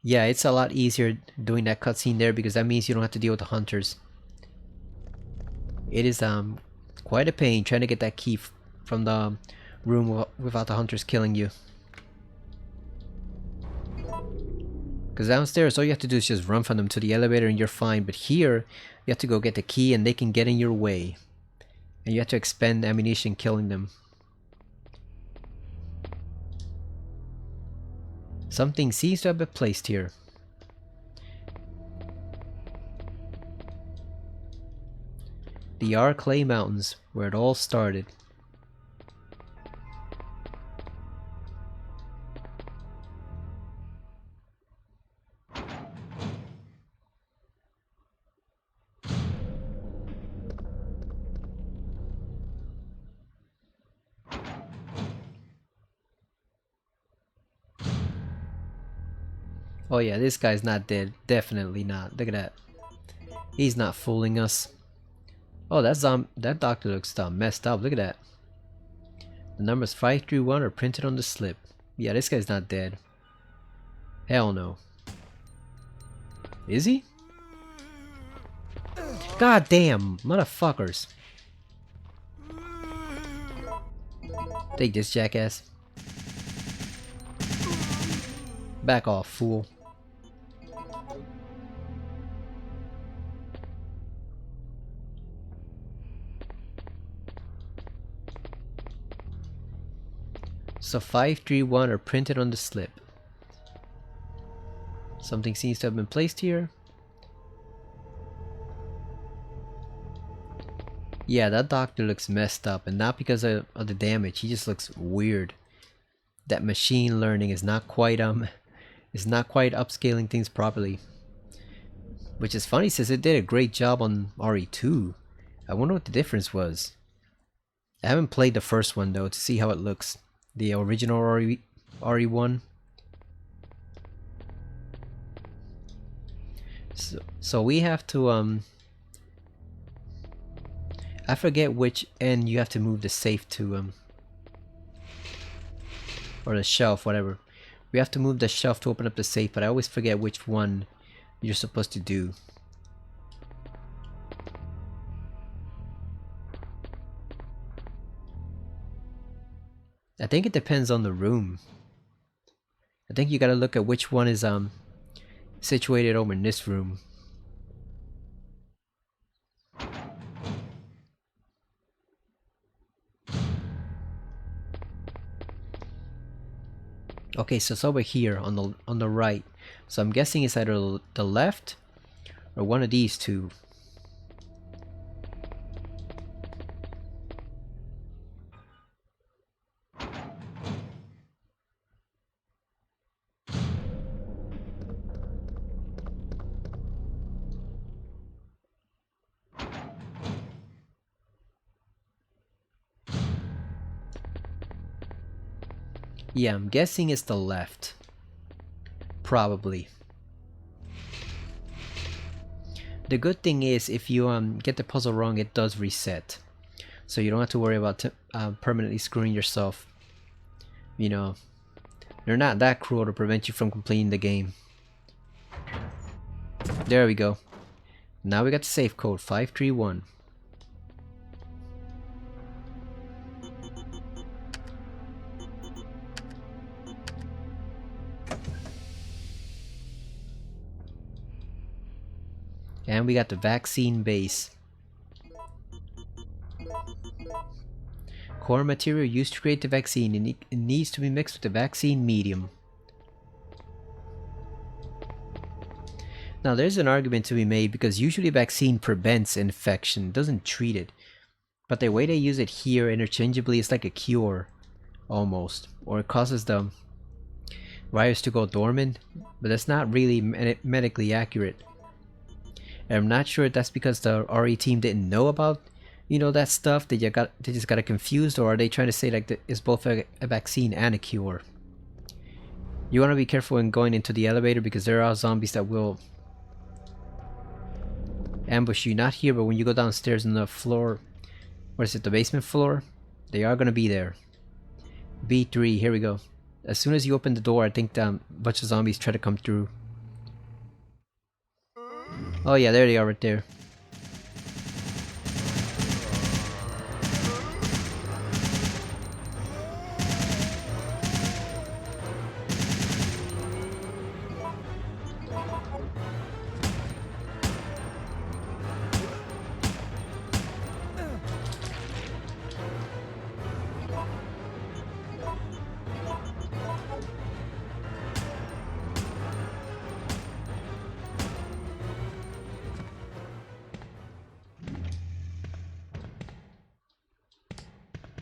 Speaker 1: Yeah, it's a lot easier doing that cutscene there because that means you don't have to deal with the hunters. It is quite a pain trying to get that key from the room without the hunters killing you. Because downstairs all you have to do is just run from them to the elevator and you're fine, but here you have to go get the key and they can get in your way. And you have to expend ammunition killing them. Something seems to have been placed here. The Arclay Mountains, where it all started. Oh yeah, this guy's not dead. Definitely not. Look at that. He's not fooling us. Oh, that doctor looks messed up. Look at that. The numbers 531 are printed on the slip. Yeah, this guy's not dead. Hell no. Is he? God damn, motherfuckers. Take this, jackass. Back off, fool. So 531 are printed on the slip. Something seems to have been placed here. Yeah, that doctor looks messed up, and not because of the damage. He just looks weird. That machine learning is not quite upscaling things properly. Which is funny since it did a great job on RE2. I wonder what the difference was. I haven't played the first one though to see how it looks. The original RE1. So we have to I forget which end you have to move the safe to or the shelf, whatever. We have to move the shelf to open up the safe, but I always forget which one you're supposed to do. I think it depends on the room. I think you gotta look at which one is situated over in this room. Okay, so it's over here on the right. So I'm guessing it's either the left or one of these two. Yeah, I'm guessing it's the left. Probably. The good thing is if you get the puzzle wrong, it does reset. So you don't have to worry about permanently screwing yourself. You know, they're not that cruel to prevent you from completing the game. There we go. Now we got the safe code 531. And we got the vaccine base. Core material used to create the vaccine, and it needs to be mixed with the vaccine medium. Now there's an argument to be made because usually vaccine prevents infection, doesn't treat it. But the way they use it here interchangeably is like a cure, almost. Or it causes the virus to go dormant, but that's not really medically accurate. And I'm not sure if that's because the RE team didn't know about, you know, that stuff. They just got it confused, or are they trying to say like it's both a vaccine and a cure? You want to be careful when going into the elevator because there are zombies that will ambush you. Not here, but when you go downstairs on the floor, what is it, the basement floor? They are gonna be there. B3, here we go. As soon as you open the door, I think a bunch of zombies try to come through. Oh yeah, there they are right there.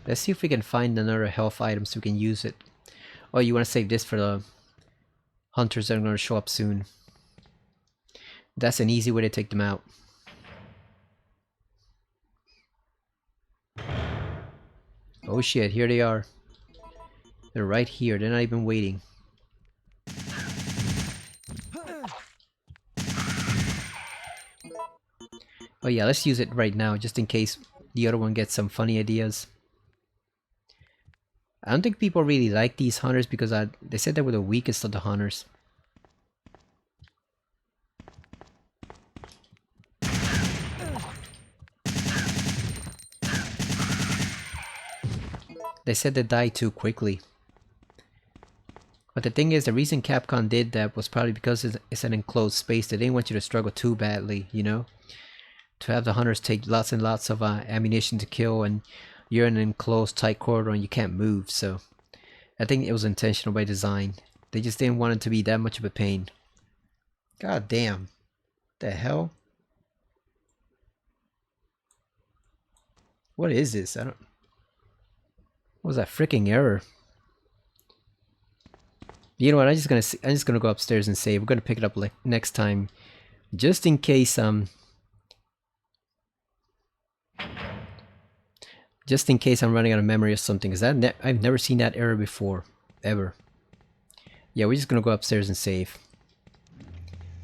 Speaker 1: Let's see if we can find another health item so we can use it. Oh, you want to save this for the hunters that are going to show up soon. That's an easy way to take them out. Oh shit, here they are. They're right here, they're not even waiting. Oh yeah, let's use it right now just in case the other one gets some funny ideas. I don't think people really like these hunters because they said they were the weakest of the hunters. They said they died too quickly. But the thing is, the reason Capcom did that was probably because it's an enclosed space. They didn't want you to struggle too badly, you know? To have the hunters take lots and lots of ammunition to kill, and you're in an enclosed tight corridor and you can't move, so I think it was intentional by design. They just didn't want it to be that much of a pain. God damn. The hell? What is this? I don't... What was that freaking error? You know what? I'm just gonna go upstairs and save. We're gonna pick it up like next time, just in case just in case I'm running out of memory or something. Cause I've never seen that error before, ever. Yeah, we're just gonna go upstairs and save.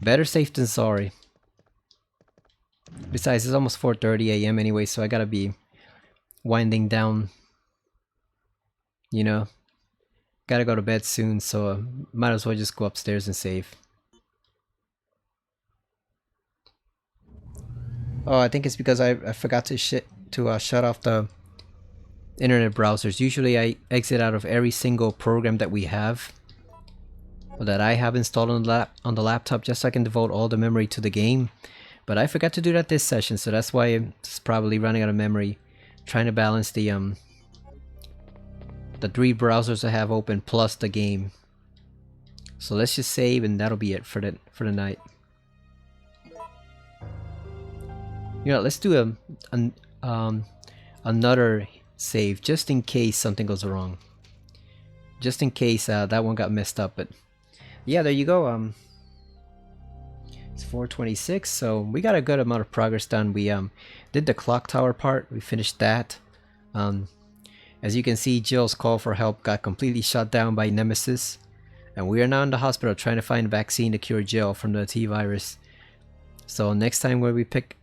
Speaker 1: Better safe than sorry. Besides, it's almost 4:30 a.m. anyway, so I gotta be winding down. You know, gotta go to bed soon, so might as well just go upstairs and save. Oh, I think it's because I forgot to shut off the internet browsers. Usually I exit out of every single program that we have, or that I have installed on the laptop, just so I can devote all the memory to the game. But I forgot to do that this session, so that's why it's probably running out of memory. Trying to balance the 3 browsers I have open plus the game. So let's just save, and that'll be it for the night. You know, let's do another save just in case something goes wrong. Just in case that one got messed up. But yeah, there you go. It's 4:26, so we got a good amount of progress done. We did the clock tower part. We finished that. As you can see, Jill's call for help got completely shut down by Nemesis, and we are now in the hospital trying to find a vaccine to cure Jill from the T virus. So next time when we pick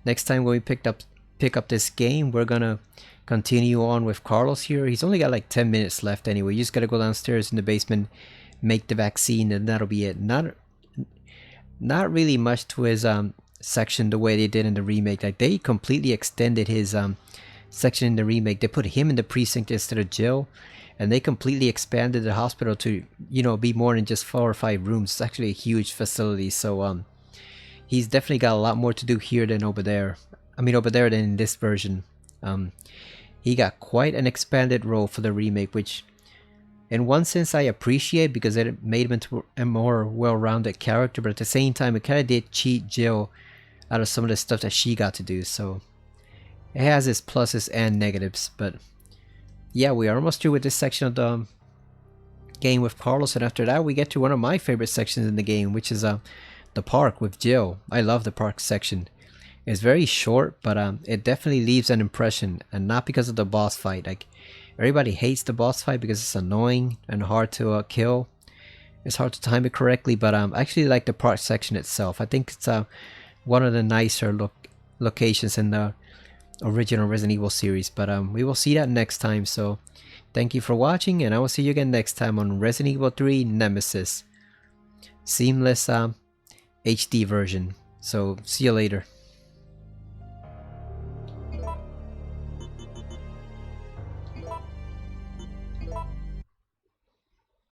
Speaker 1: up this game, we're gonna continue on with Carlos here. He's only got like 10 minutes left anyway. You just gotta go downstairs in the basement, make the vaccine, and that'll be it. Not really much to his section the way they did in the remake. Like, they completely extended his section in the remake. They put him in the precinct instead of Jill, and they completely expanded the hospital to, you know, be more than just 4 or 5 rooms. It's actually a huge facility, so he's definitely got a lot more to do here than over there. I mean, over there than in this version. He got quite an expanded role for the remake, which in one sense I appreciate, because it made him into a more well-rounded character, but at the same time it kind of did cheat Jill out of some of the stuff that she got to do. So it has its pluses and negatives. But yeah, we are almost through with this section of the game with Carlos, and after that we get to one of my favorite sections in the game, which is the park with Jill. I love the park section. It's very short, but it definitely leaves an impression, and not because of the boss fight. Like, everybody hates the boss fight because it's annoying and hard to kill. It's hard to time it correctly, but I actually like the park section itself. I think it's one of the nicer locations in the original Resident Evil series. But we will see that next time. So thank you for watching, and I will see you again next time on Resident Evil 3 Nemesis. Seamless HD version. So see you later.